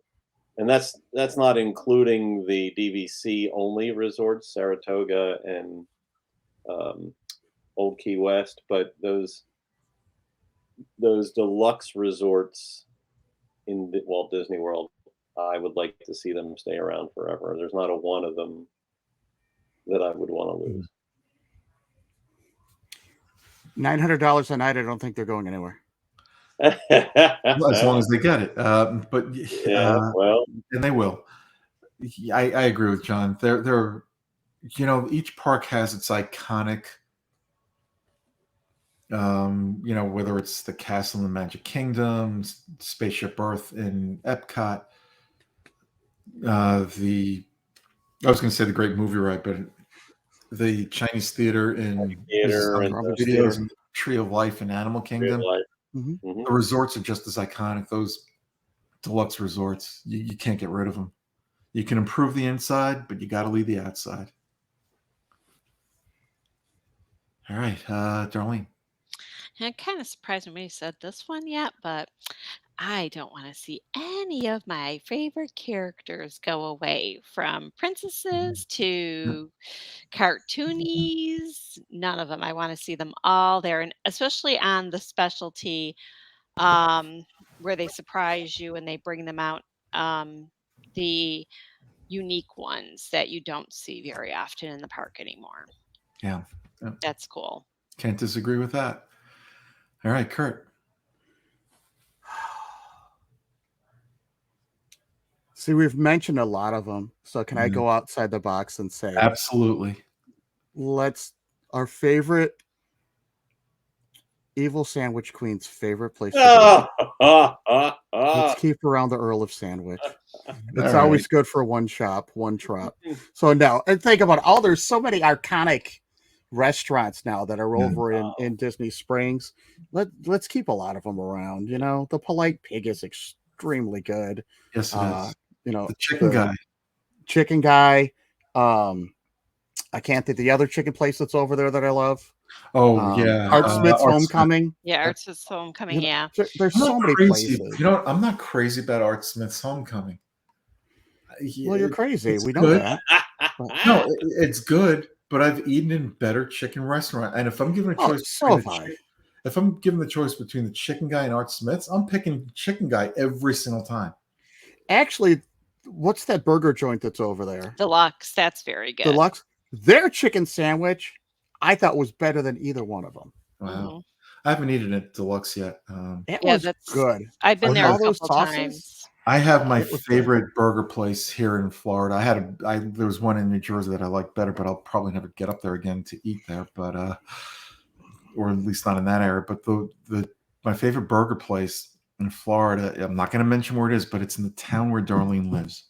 And that's not including the DVC only resorts, Saratoga and Old Key West, but those deluxe resorts in Walt Disney World, I would like to see them stay around forever. There's not a one of them that I would want to lose. $900 a night. I don't think they're going anywhere. As long as they get it, but well, and they will. I agree with John. They're each park has its iconic. Whether it's the Castle in the Magic Kingdom, Spaceship Earth in Epcot, I was going to say the Great Movie Ride, but the Chinese Theater in Videos and Tree of Life and Animal Kingdom. The resorts are just as iconic. Those deluxe resorts, you can't get rid of them. You can improve the inside, but you got to leave the outside. All right, Darlene. I'm kind of surprised nobody said this one yet, but I don't want to see any of my favorite characters go away, from princesses to cartoonies. None of them. I want to see them all there, and especially on the specialty where they surprise you and they bring them out, the unique ones that you don't see very often in the park anymore. Yeah. That's cool. Can't disagree with that. All right, Kurt. See, we've mentioned a lot of them. So can I go outside the box and say, absolutely. Our favorite Evil Sandwich Queen's favorite place to go. Let's keep around the Earl of Sandwich. It's always good for one shop, one trot. So now, and think about there's so many iconic restaurants now that are over in Disney Springs. Let's keep a lot of them around. The Polite Pig is extremely good. Yes, it is. The chicken guy. I can't think the other chicken place that's over there that I love. Art Smith's Homecoming. Yeah, Art Smith's Homecoming. Yeah, there's so many places. I'm not crazy about Art Smith's Homecoming. Well, you're crazy. We know good. that. No, it's good, but I've eaten in better chicken restaurant. And if I'm given a choice, if I'm given the choice between the Chicken Guy and Art Smith's, I'm picking Chicken Guy every single time. Actually, what's that burger joint that's over there? Deluxe. That's very good. Deluxe. Their chicken sandwich, I thought, was better than either one of them. Wow. I haven't eaten at Deluxe yet. It was good. I've been there a couple times. I have my favorite burger place here in Florida. There was one in New Jersey that I liked better, but I'll probably never get up there again to eat there. But or at least not in that area. But my favorite burger place in Florida, I'm not going to mention where it is, but it's in the town where Darlene lives.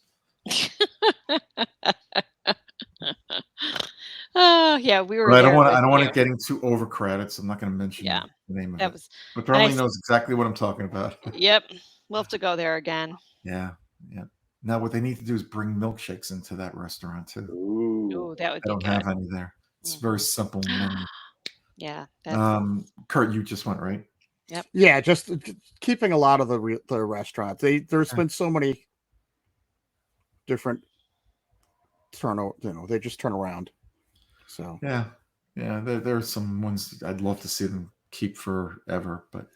Oh yeah, we were. But I don't want it getting too over credits. I'm not going to mention the name of it. But Darlene knows exactly what I'm talking about. Yep, we'll have to go there again. Yeah. Now, what they need to do is bring milkshakes into that restaurant too. Ooh. Oh, that would I be don't good. have any there. It's very simple menu. Yeah, that's Kurt, you just went, right? Yeah, just keeping a lot of the restaurants. There's been so many different they just turn around. So Yeah. There are some ones I'd love to see them keep forever, but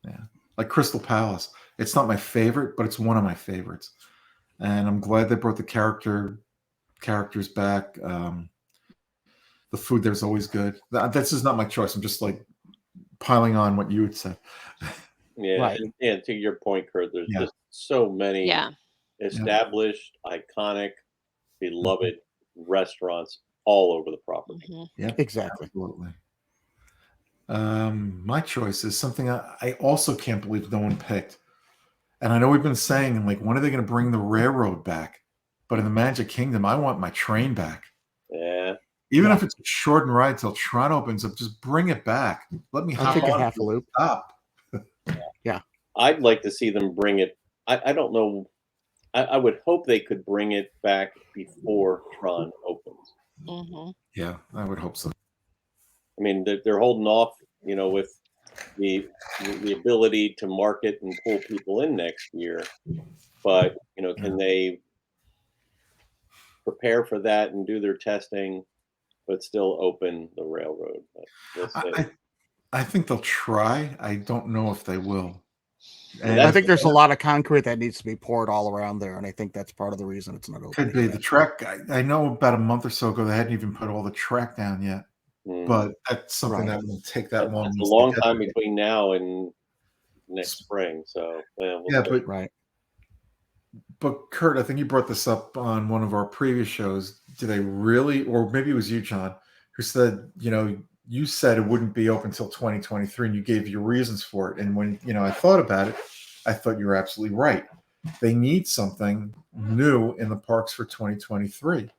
yeah, like Crystal Palace. It's not my favorite, but it's one of my favorites, and I'm glad they brought the characters back. The food there's always good. This is not my choice. I'm just like piling on what you had said. Yeah, Right. and to your point, Kurt, there's Yeah. just so many yeah. established, iconic, beloved restaurants all over the property. Mhm. Yeah, exactly. absolutely. My choice is something I also can't believe no one picked. And I know we've been saying, like, when are they going to bring the railroad back? But in the Magic Kingdom, I want my train back. Yeah. Even Yeah. if it's a shortened ride till Tron opens up, just bring it back. Let me I'll hop take a on half a loop. Stop. I'd like to see them bring it. I don't know. I would hope they could bring it back before Tron opens. Mhm. Yeah, I would hope so. I mean, they're holding off, with the ability to market and pull people in next year. But can they prepare for that and do their testing, but still open the railroad? We'll see. I think they'll try. I don't know if they will. And I think there's a lot of concrete that needs to be poured all around there, and I think that's part of the reason it's not open. could be the track. I know about a month or so ago they hadn't even put all the track down yet. But that's something Right. that will take that long. It's a once long they get time there. between now and next spring. So we'll Yeah, see. Right. but Kurt, I think you brought this up on one of our previous shows. Do they really, or maybe it was you, John, who said, you said it wouldn't be open until 2023, and you gave your reasons for it. And when I thought about it, I thought you were absolutely right. They need something new in the parks for 2023.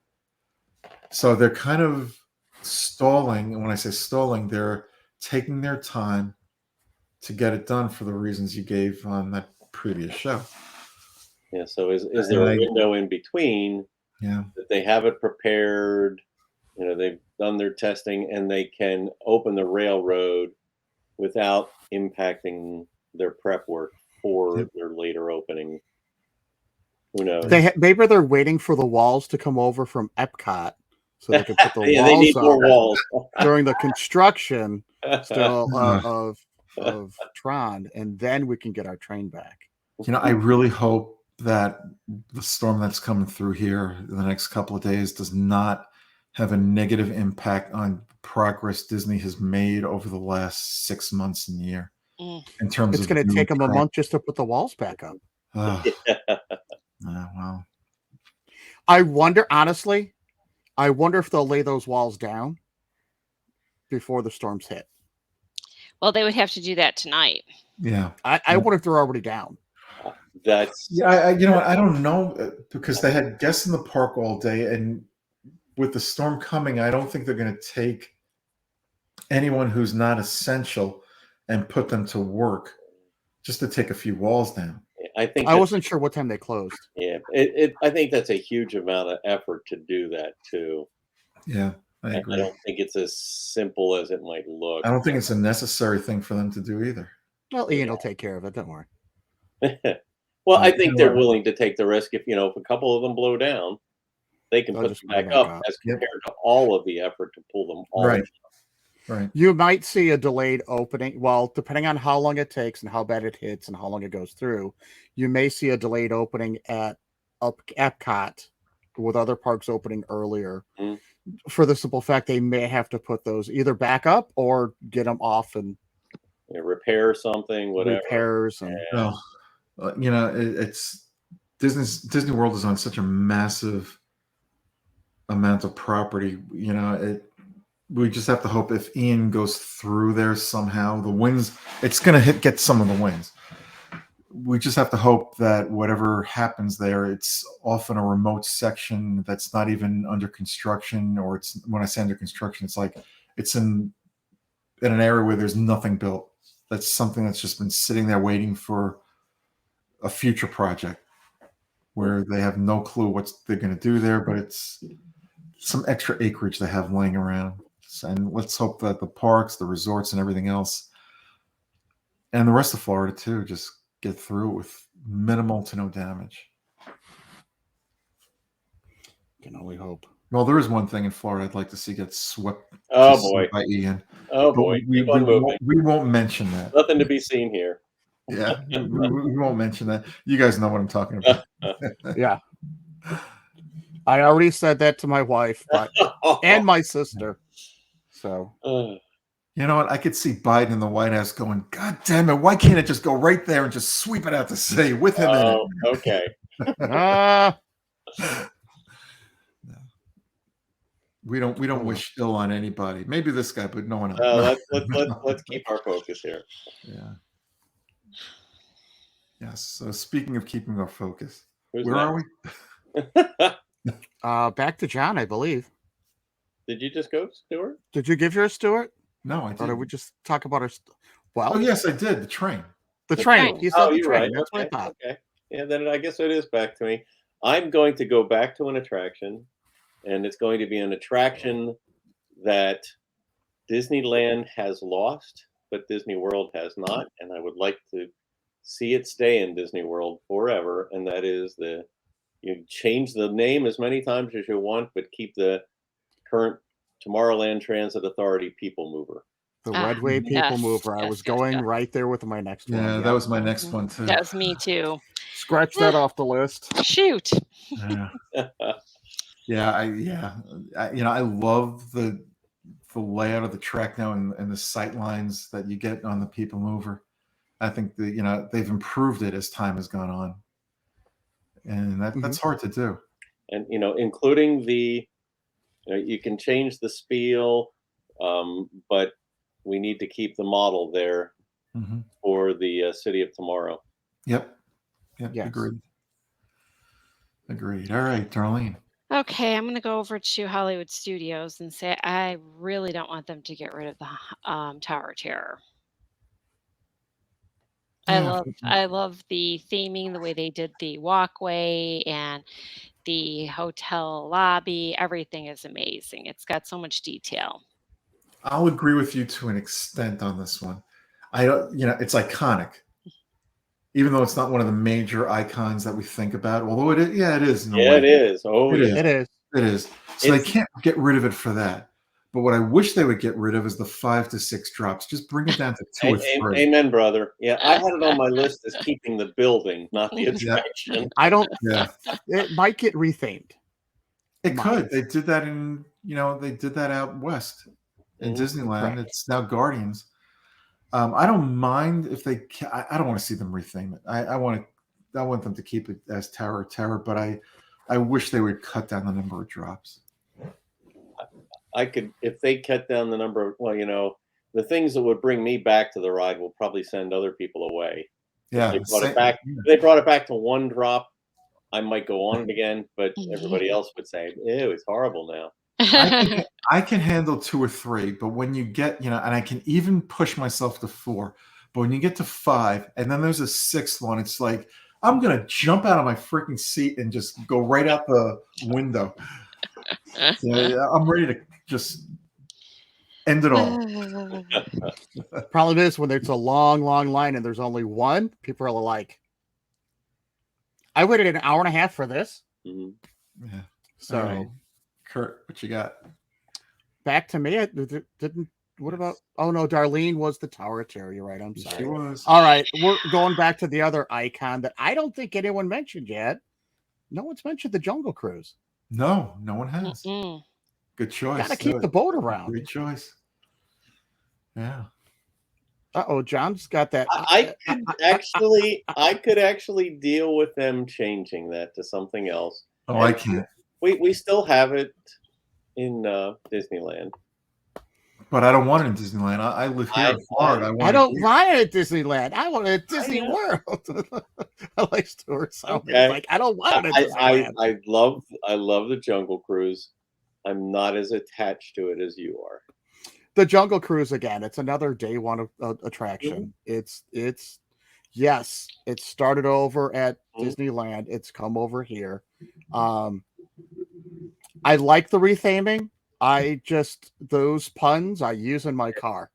So they're kind of stalling. And when I say stalling, they're taking their time to get it done for the reasons you gave on that previous show. Yeah. So is there a window in between Yeah. that they have it prepared? They've done their testing and they can open the railroad without impacting their prep work for their later opening. Who knows? Maybe they're waiting for the walls to come over from Epcot so they can put the Yeah, they need walls more up walls. during the construction still of Tron, and then we can get our train back. I really hope that the storm that's coming through here in the next couple of days does not have a negative impact on progress Disney has made over the last 6 months and year. In terms It's of going to new take them a track. month just to put the walls back up. Wow. I wonder, honestly, if they'll lay those walls down before the storms hit. Well, they would have to do that tonight. Yeah. I wonder if they're already down. That's I don't know, because they had guests in the park all day, and with the storm coming, I don't think they're going to take anyone who's not essential and put them to work just to take a few walls down. I wasn't sure what time they closed. Yeah, I think that's a huge amount of effort to do that too. Yeah, I agree. I don't think it's as simple as it might look. I don't think it's a necessary thing for them to do either. Well, Ian will take care of it. Don't worry. Well, I think they're willing to take the risk if a couple of them blow down, they can They'll put just them put 'em back back up up. as compared to all of the effort to pull them all. Right. Right. You might see a delayed opening. Well, depending on how long it takes and how bad it hits and how long it goes through, you may see a delayed opening at Epcot with other parks opening earlier. For the simple fact they may have to put those either back up or get them off and repair something, whatever. Repairs and it's Disney World is on such a massive amount of property. We just have to hope if Ian goes through there somehow, the winds, it's going to get some of the winds. We just have to hope that whatever happens there, it's often a remote section that's not even under construction, or it's, when I say under construction, it's like it's in an area where there's nothing built. That's something that's just been sitting there waiting for a future project. where they have no clue what they're going to do there, but it's some extra acreage they have laying around. And let's hope that the parks, the resorts, and everything else, and the rest of Florida too, just get through it with minimal to no damage. Can only hope. Well, there is one thing in Florida I'd like to see get swept. Oh boy! By Ian. Oh But boy! Keep on moving. we won't mention that. Nothing to be seen here. Yeah, we won't mention that. You guys know what I'm talking about. Yeah. I already said that to my wife, and my sister. So you know what? I could see Biden in the White House going, "God damn it! Why can't it just go right there and just sweep it out to sea with him in it?" Okay. We don't wish ill on anybody. Maybe this guy, but no one else. Let's keep our focus here. Yeah. Yes. So speaking of keeping our focus, Where are we? Back to John, I believe. Did you just go, Stuart? Did you give yours, Stuart? No, I didn't. Or did we just talk about our? Well, yes, I did. The train. The train. You said the train. Right. That's okay. what I thought. Okay. Yeah. Then I guess it is back to me. I'm going to go back to an attraction, and it's going to be an attraction that Disneyland has lost, but Disney World has not, and I would like to see it stay in Disney World forever. And that is you change the name as many times as you want, but keep the current Tomorrowland Transit Authority People Mover. The Redway People Mover. I was going right there with my next one. Yeah, that was my next one too. That was me too. Scratch that off the list. Shoot. Yeah. I love the layout of the track now and the sight lines that you get on the People Mover. I think they've improved it as time has gone on, and that's hard to do. And including you can change the spiel, but we need to keep the model there for the City of Tomorrow. Yep. Yes. Agreed. All right, Darlene. Okay, I'm going to go over to Hollywood Studios and say I really don't want them to get rid of the Tower of Terror. Yeah. I love the theming, the way they did the walkway and the hotel lobby. Everything is amazing. It's got so much detail. I'll agree with you to an extent on this one. It's iconic, even though it's not one of the major icons that we think about. Although it is. It is. Oh, it is. So they can't get rid of it for that. But what I wish they would get rid of is the 5 to 6 drops. Just bring it down to 2 or 3. Amen, brother. Yeah, I had it on my list as keeping the building, not the attraction. I don't. Yeah, it might get rethemed. It could. They did that they did that out west in Disneyland. Right. It's now Guardians. I don't mind if they. I don't want to see them retheme it. I want them to keep it as Tower of Terror, but I wish they would cut down the number of drops. I could, if they cut down the number of, the things that would bring me back to the ride will probably send other people away. Yeah. If they brought it back to 1 drop, I might go on it again, but everybody else would say, ew, it's horrible now. I can handle 2 or 3, but when you get, and I can even push myself to 4, but when you get to 5, and then there's a 6th one, it's like, I'm going to jump out of my freaking seat and just go right out the window. I'm ready to just end it all. Problem is, when there's a long line and there's only one, people are like, I waited an hour and a half for this. Mm-hmm. Yeah. So, right. Kurt, what you got? Back to me. What about? Oh no, Darlene was the Tower of Terror. You're right. I'm sorry. She was. All right, we're going back to the other icon that I don't think anyone mentioned yet. No one's mentioned the Jungle Cruise. No one has. Mm-mm. Good choice. Gotta keep the boat around. Great choice. Yeah. John's got that. I could actually deal with them changing that to something else. Oh, and I can't. We still have it in Disneyland. But I don't want it in Disneyland. I live here in Florida. I don't want it at Disneyland. I want it at Disney World. I like Stuart sounding like I don't want it at Disneyland. I love the Jungle Cruise. I'm not as attached to it as you are. The Jungle Cruise again. It's another day one attraction. Mm-hmm. It started over at Disneyland. It's come over here. I like the retheming. Those puns I use in my car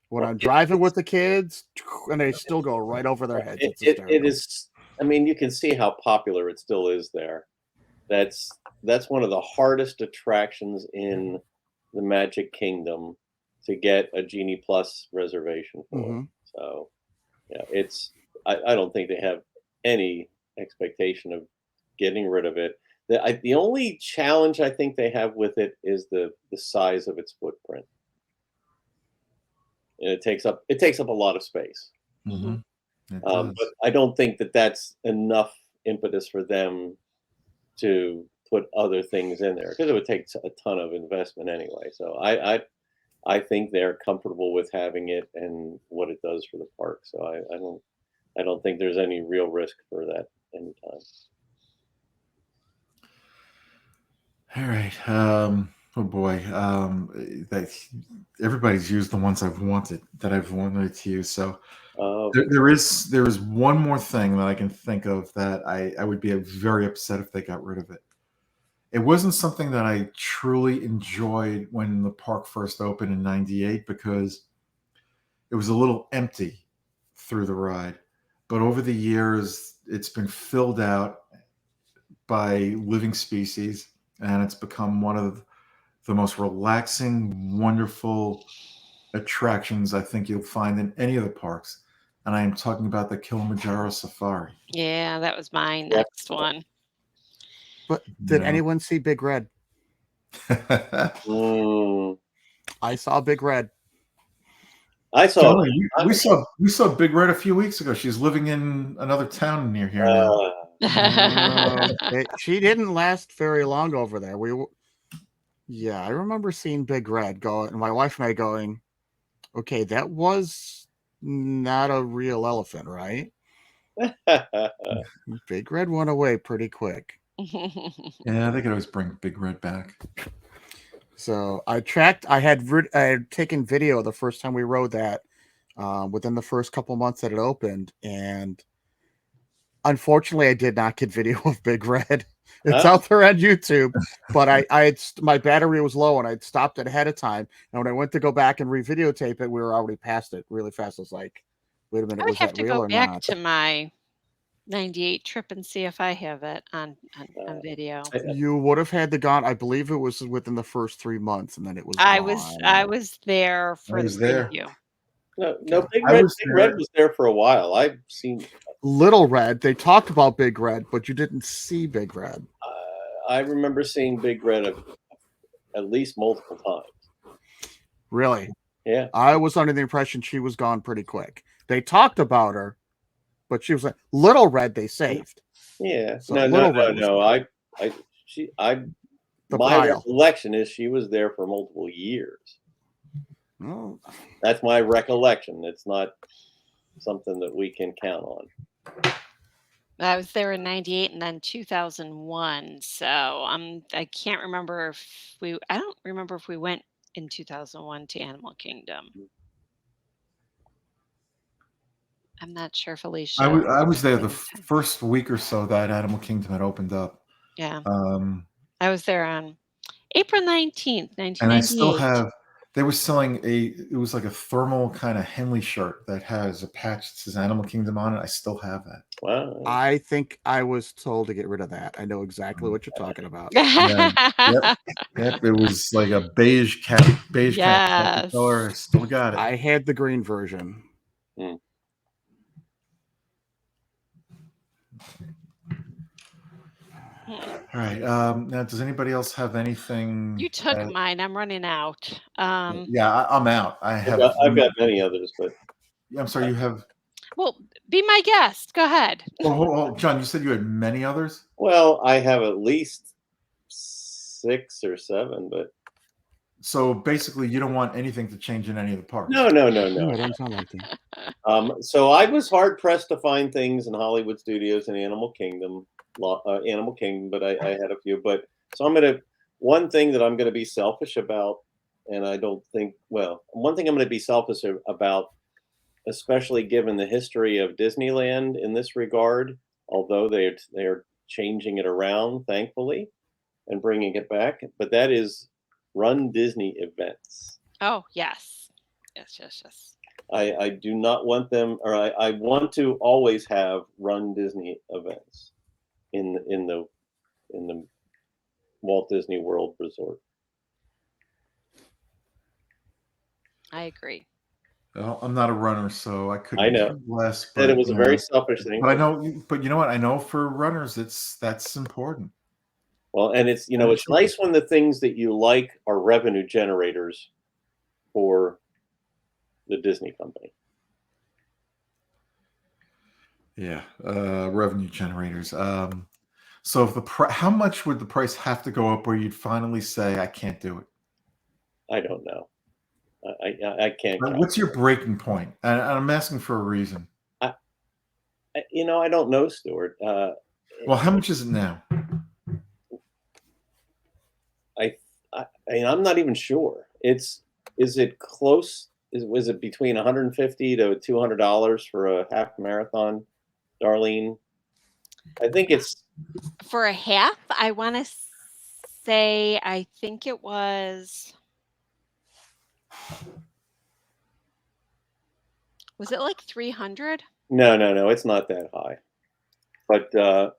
when I'm driving with the kids, and they still go right over their heads. It is. I mean, you can see how popular it still is there. That's one of the hardest attractions in the Magic Kingdom to get a Genie Plus reservation for. So, yeah, I don't think they have any expectation of getting rid of it. The only challenge I think they have with it is the size of its footprint. And it takes up a lot of space. But I don't think that's enough impetus for them to put other things in there, because it would take a ton of investment anyway. So I think they're comfortable with having it and what it does for the park. So I don't think there's any real risk for that anytime. All right. Oh boy. Everybody's used the ones I've wanted to use. So there is one more thing that I can think of that I would be very upset if they got rid of it. It wasn't something that I truly enjoyed when the park first opened in '98, because it was a little empty through the ride. But over the years, it's been filled out by living species, and it's become one of the most relaxing, wonderful attractions I think you'll find in any of the parks. And I am talking about the Kilimanjaro Safari. Yeah, that was my next one. But did anyone see Big Red? I saw Big Red. I saw. Johnny, we saw Big Red a few weeks ago. She's living in another town near here now. She didn't last very long over there. I remember seeing Big Red and my wife and I going, okay, that was not a real elephant, right? Big Red went away pretty quick. Yeah, they could always bring Big Red back. So I had taken video the first time we rode that within the first couple months that it opened, and unfortunately I did not get video of Big Red. It's out there on YouTube, but my battery was low and I'd stopped it ahead of time, and when I went to go back and re-videotape it, we were already past it really fast. I was like, wait a minute, was that real or not? I would have to go back to my '98 trip and see if I have it on video. You would have had I believe it was within the first 3 months, and then it was I gone. was there for the preview. No, Big Red was there for a while. I've seen Little Red. They talked about Big Red, but you didn't see Big Red. I remember seeing Big Red at least multiple times. Really? Yeah. I was under the impression she was gone pretty quick. They talked about her, but she was like Little Red. They saved. Yeah. So no. My recollection is she was there for multiple years. Oh. That's my recollection. It's not something that we can count on. I was there in '98 and then 2001. So I can't remember I don't remember if we went in 2001 to Animal Kingdom. I'm not sure, Felicia. I was there the first week or so that Animal Kingdom had opened up. Yeah. I was there on April 19th, 1998. And I still have. They were selling it was like a thermal kind of Henley shirt that has a patch that says Animal Kingdom on it. I still have that. Wow. I think I was told to get rid of that. I know exactly what you're talking about. Yeah. Yep. It was like a beige cat color. I still got it. I had the green version. All right. Now, does anybody else have anything? You took mine. I'm running out. Yeah, I'm out. I've got many others, but I'm sorry. You have. Well, be my guest. Go ahead. Oh, John, you said you had many others. Well, I have at least 6 or 7, but. So basically, you don't want anything to change in any of the parks. No. It doesn't sound like that. So I was hard pressed to find things in Hollywood Studios and Animal Kingdom, but I had a few. But so one thing that I'm going to be selfish about, and one thing I'm going to be selfish about, especially given the history of Disneyland in this regard, although they are changing it around, thankfully, and bringing it back. But that is Run Disney Events. Oh, yes. Yes, yes, yes. I do not want them, or I want to always have Run Disney Events in the Walt Disney World Resort. I agree. Well, I'm not a runner, so I couldn't I know. care less. That But it was a very selfish thing. But I know. But you know what? I know for runners, that's important. Well, and it's it's nice when the things that you like are revenue generators for the Disney company. Yeah, revenue generators. So if how much would the price have to go up where you'd finally say, I can't do it? I don't know. I can't. What's your breaking point? And I'm asking for a reason. I don't know, Stuart. Well, how much is it now? I'm not even sure. Is it close? Was it between $150 to $200 for a half marathon, Darlene? I think it's for a half. I want to say, I think it was it like 300? No, it's not that high. But the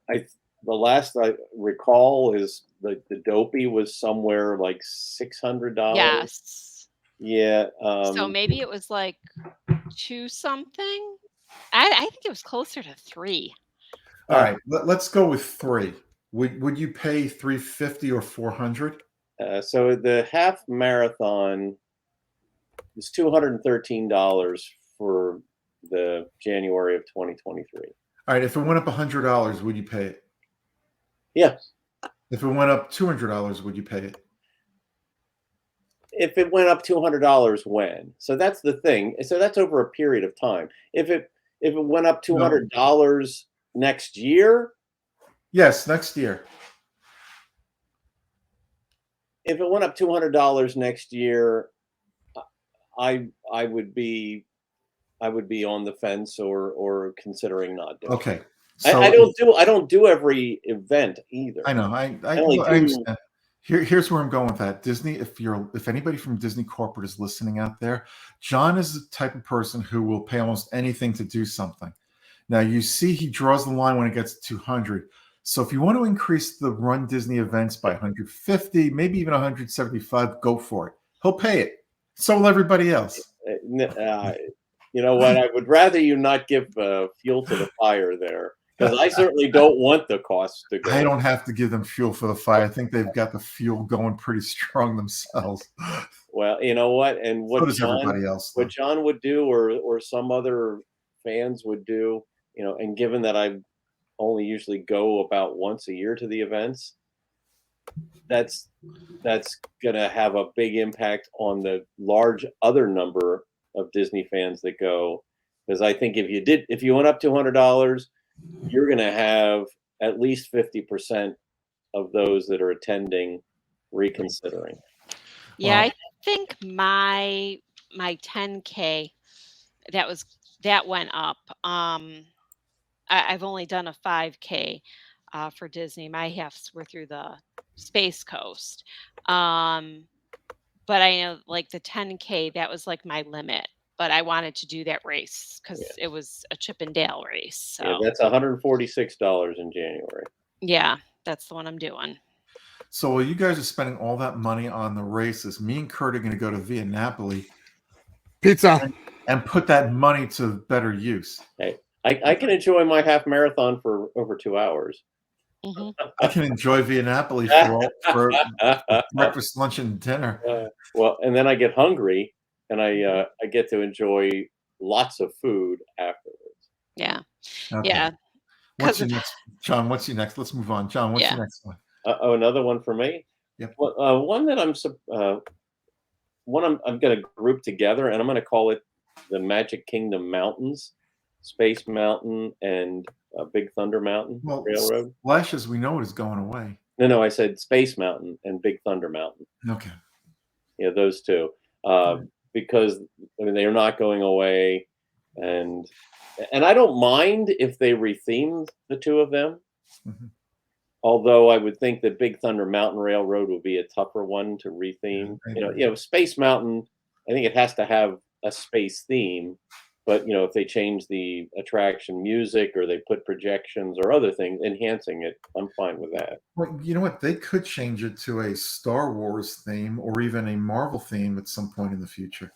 last I recall is the Dopey was somewhere like $600. Yes. Yeah. So maybe it was like 2 something. I think it was closer to 3. All right, let's go with 3. Would you pay $350 or $400? So the half marathon is $213 for the January of 2023. All right, if it went up $100, would you pay it? Yes. If it went up $200, would you pay it? If it went up $200, when? So that's the thing. So that's over a period of time. If it went up $200 next year? Yes, next year. If it went up $200 next year, I would be on the fence or considering not doing. Okay. So I don't do every event either. I know. I understand. Here's where I'm going with that. Disney, if anybody from Disney corporate is listening out there, John is the type of person who will pay almost anything to do something. Now you see he draws the line when it gets to 200. So if you want to increase the Run Disney events by 150, maybe even 175, go for it. He'll pay it. So will everybody else. You know what? I would rather you not give fuel to the fire there, because I certainly don't want the costs to go. I don't have to give them fuel for the fire. I think they've got the fuel going pretty strong themselves. Well, you know what? And what So does everybody else, though. What John would do, or some other fans would do, and given that I only usually go about once a year to the events, that's going to have a big impact on the large other number of Disney fans that go. Because I think if you went up $200, you're going to have at least 50% of those that are attending reconsidering. Yeah, I think my 10K that went up. I've only done a 5K for Disney. My halves were through the Space Coast. But I know like the 10K, that was like my limit. But I wanted to do that race because it was a Chip and Dale race. So. Yeah, that's $146 in January. Yeah, that's the one I'm doing. So while you guys are spending all that money on the races, me and Kurt are going to go to Via Napoli pizza and put that money to better use. Hey, I can enjoy my half marathon for over 2 hours. Mm-hmm. I can enjoy Via Napoli for breakfast, lunch, and dinner. Well, and then I get hungry, and I get to enjoy lots of food afterwards. Yeah. Okay. Yeah. What's your next, John? What's your next? Let's move on, John. What's your next one? Another one for me. Yep. One that I'm going to group together, and I'm going to call it the Magic Kingdom Mountains, Space Mountain, and Big Thunder Mountain Railroad. Splash, as we know it, is going away. No, I said Space Mountain and Big Thunder Mountain. Okay. Yeah, those two, because they are not going away, and And I don't mind if they rethemed the two of them. Mhm. Although I would think that Big Thunder Mountain Railroad would be a tougher one to retheme. Maybe. Space Mountain, I think it has to have a space theme. But if they change the attraction music or they put projections or other things enhancing it, I'm fine with that. Well, you know what? They could change it to a Star Wars theme or even a Marvel theme at some point in the future.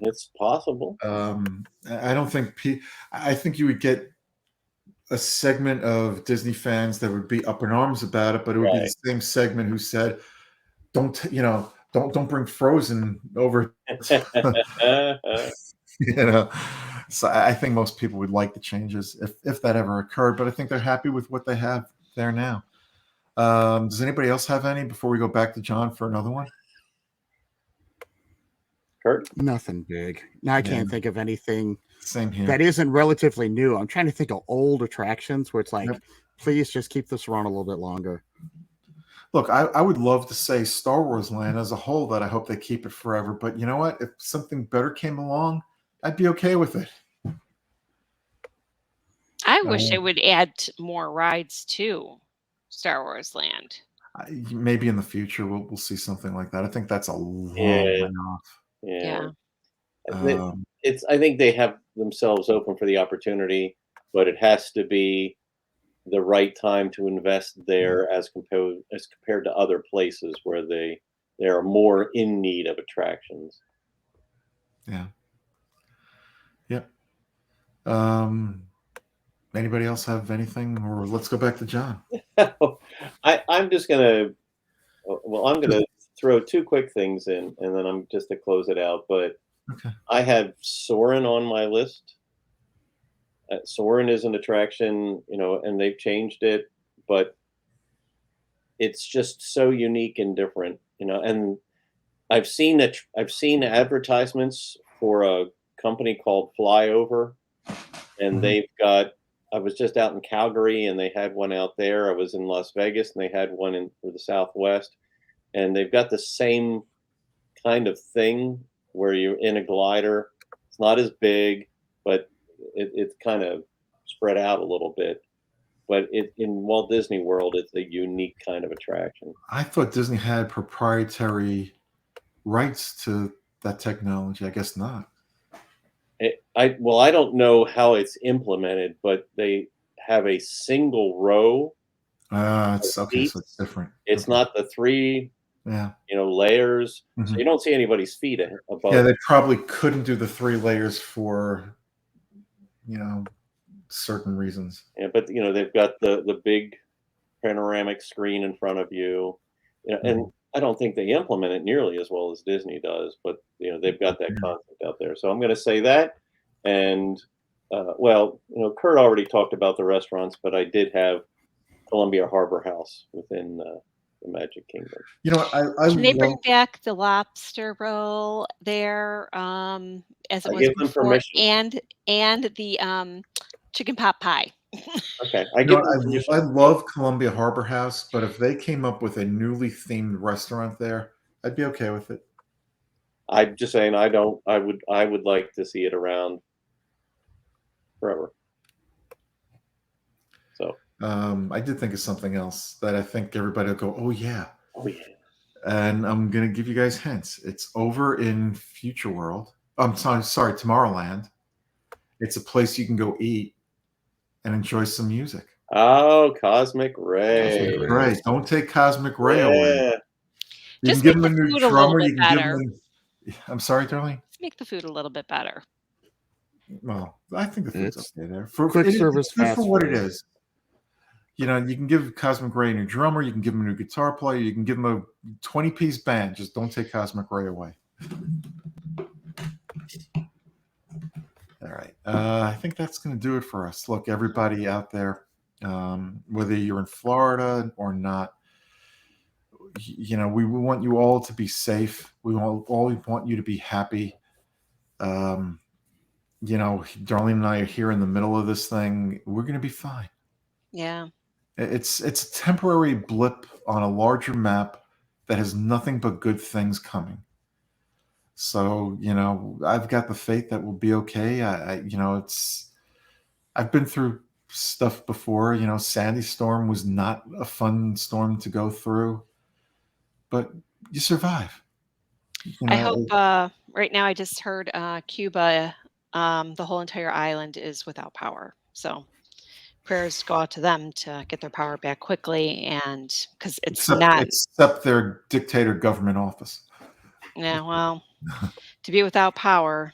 It's possible. I don't think I think you would get a segment of Disney fans that would be up in arms about it, but it would be Right. the same segment who said, don't bring Frozen over." you know. So I think most people would like the changes if that ever occurred, but I think they're happy with what they have there now. Does anybody else have any before we go back to John for another one? Kurt? Nothing big. Now I can't think of anything Same here. that isn't relatively new. I'm trying to think of old attractions where it's like, Yep. please just keep this around a little bit longer. Look, I would love to say Star Wars Land as a whole that I hope they keep it forever, but you know what? If something better came along, I'd be okay with it. I wish they would add more rides to Star Wars Land. Maybe in the future we'll see something like that. I think that's a long Yeah. way off. Yeah. I think they have themselves open for the opportunity, but it has to be the right time to invest there as compared to other places where they are more in need of attractions. Yeah. Yep. Anybody else have anything, or let's go back to John? I'm just gonna I'm gonna throw two quick things in, and then I'm just to close it out. But Okay. I have Soarin' on my list. Soarin' is an attraction, and they've changed it, but it's just so unique and different, And I've seen advertisements for a company called Flyover, and Mhm. I was just out in Calgary, and they had one out there. I was in Las Vegas, and they had one for the Southwest, and they've got the same kind of thing where you're in a glider. It's not as big, but it's kind of spread out a little bit. But in Walt Disney World, it's a unique kind of attraction. I thought Disney had proprietary rights to that technology. I guess not. I don't know how it's implemented, but they have a single row. It's okay, so it's different. It's Okay. not the three, Yeah. layers. So Mhm. you don't see anybody's feet above. Yeah, they probably couldn't do the 3 layers for certain reasons. Yeah, but they've got the big panoramic screen in front of you. And I don't think they implement it nearly as well as Disney does, but they've got that concept out there. So I'm going to say that. And Kurt already talked about the restaurants, but I did have Columbia Harbor House within the Magic Kingdom. You know what? I Can they bring love back the lobster roll there, as it I was give them before, permission. and the chicken pot pie? Okay, I you know give them what? permission. I love Columbia Harbor House, but if they came up with a newly themed restaurant there, I'd be okay with it. I'm just saying I don't. I would like to see it around forever. So I did think of something else that I think everybody will go, "Oh yeah." oh yeah. And I'm gonna give you guys hints. It's over in Future World. I'm sorry, Tomorrowland. It's a place you can go eat and enjoy some music. Oh, Cosmic Ray. Cosmic Ray. Right. Don't take Cosmic Ray away. Yeah. You Just can give make him a the new food a little drummer. bit You can give better. him. I'm sorry, darling. Let's make the food a little bit better. Well, I think the food's It's okay there. quick service It's good fast for what it food. is. You can give Cosmic Ray a new drummer. You can give him a new guitar player. You can give him a 20-piece band. Just don't take Cosmic Ray away. All right. I think that's going to do it for us. Look, everybody out there, whether you're in Florida or not, we want you all to be safe. We all want you to be happy. Darlene and I are here in the middle of this thing. We're going to be fine. Yeah. It's a temporary blip on a larger map that has nothing but good things coming. So, I've got the faith that we'll be okay. I've been through stuff before. You know, Sandy Storm was not a fun storm to go through, but you survive. You I know, hope right now I just heard Cuba, the whole entire island is without power. So prayers go out to them to get their power back quickly, and because it's not, except their dictator government office. yeah, well, to be without power,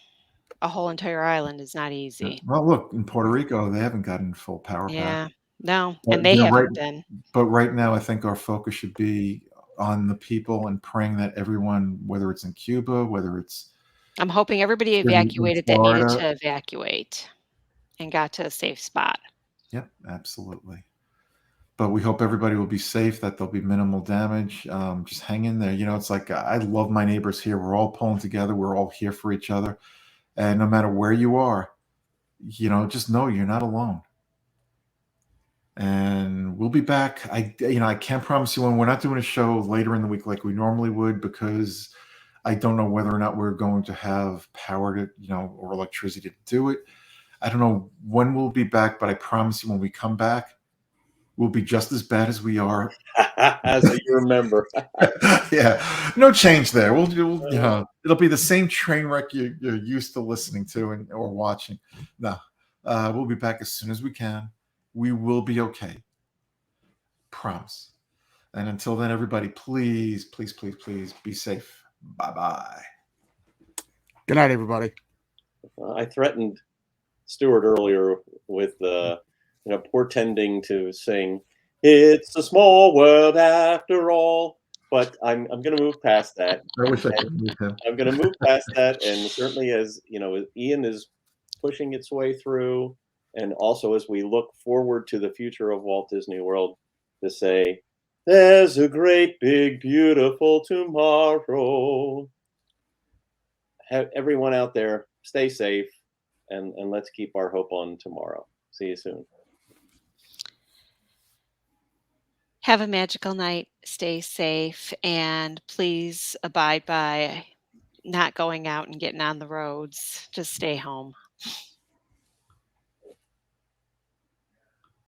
a whole entire island is not easy. Well, look, in Puerto Rico, they haven't gotten full power back. Yeah, no, But, and they you know, haven't been. but right now, I think our focus should be on the people and praying that everyone, whether it's in Cuba, whether it's I'm hoping everybody in evacuated that needed Florida. to evacuate and got to a safe spot. Yep, absolutely. But we hope everybody will be safe, that there'll be minimal damage. Just hang in there. You know, it's like I love my neighbors here. We're all pulling together. We're all here for each other. And no matter where you are, you know, just know you're not alone. And we'll be back. I can't promise you when. We're not doing a show later in the week like we normally would, because I don't know whether or not we're going to have power to, or electricity to do it. I don't know when we'll be back, but I promise you when we come back, we'll be just as bad as we are. So you remember. Yeah, no change there. It'll be the same train wreck you're used to listening to or watching. No, we'll be back as soon as we can. We will be okay. Promise. And until then, everybody, please, please, please, please be safe. Bye-bye. Good night, everybody. I threatened Stuart earlier with portending to sing "It's a Small World After All," but I'm going to move past that. I wish I could move him. I'm going to move past that, and certainly as Ian is pushing its way through, and also as we look forward to the future of Walt Disney World, to say, "There's a great, big, beautiful tomorrow." Everyone out there, stay safe, and let's keep our hope on tomorrow. See you soon. Have a magical night. Stay safe, and please abide by not going out and getting on the roads. Just stay home.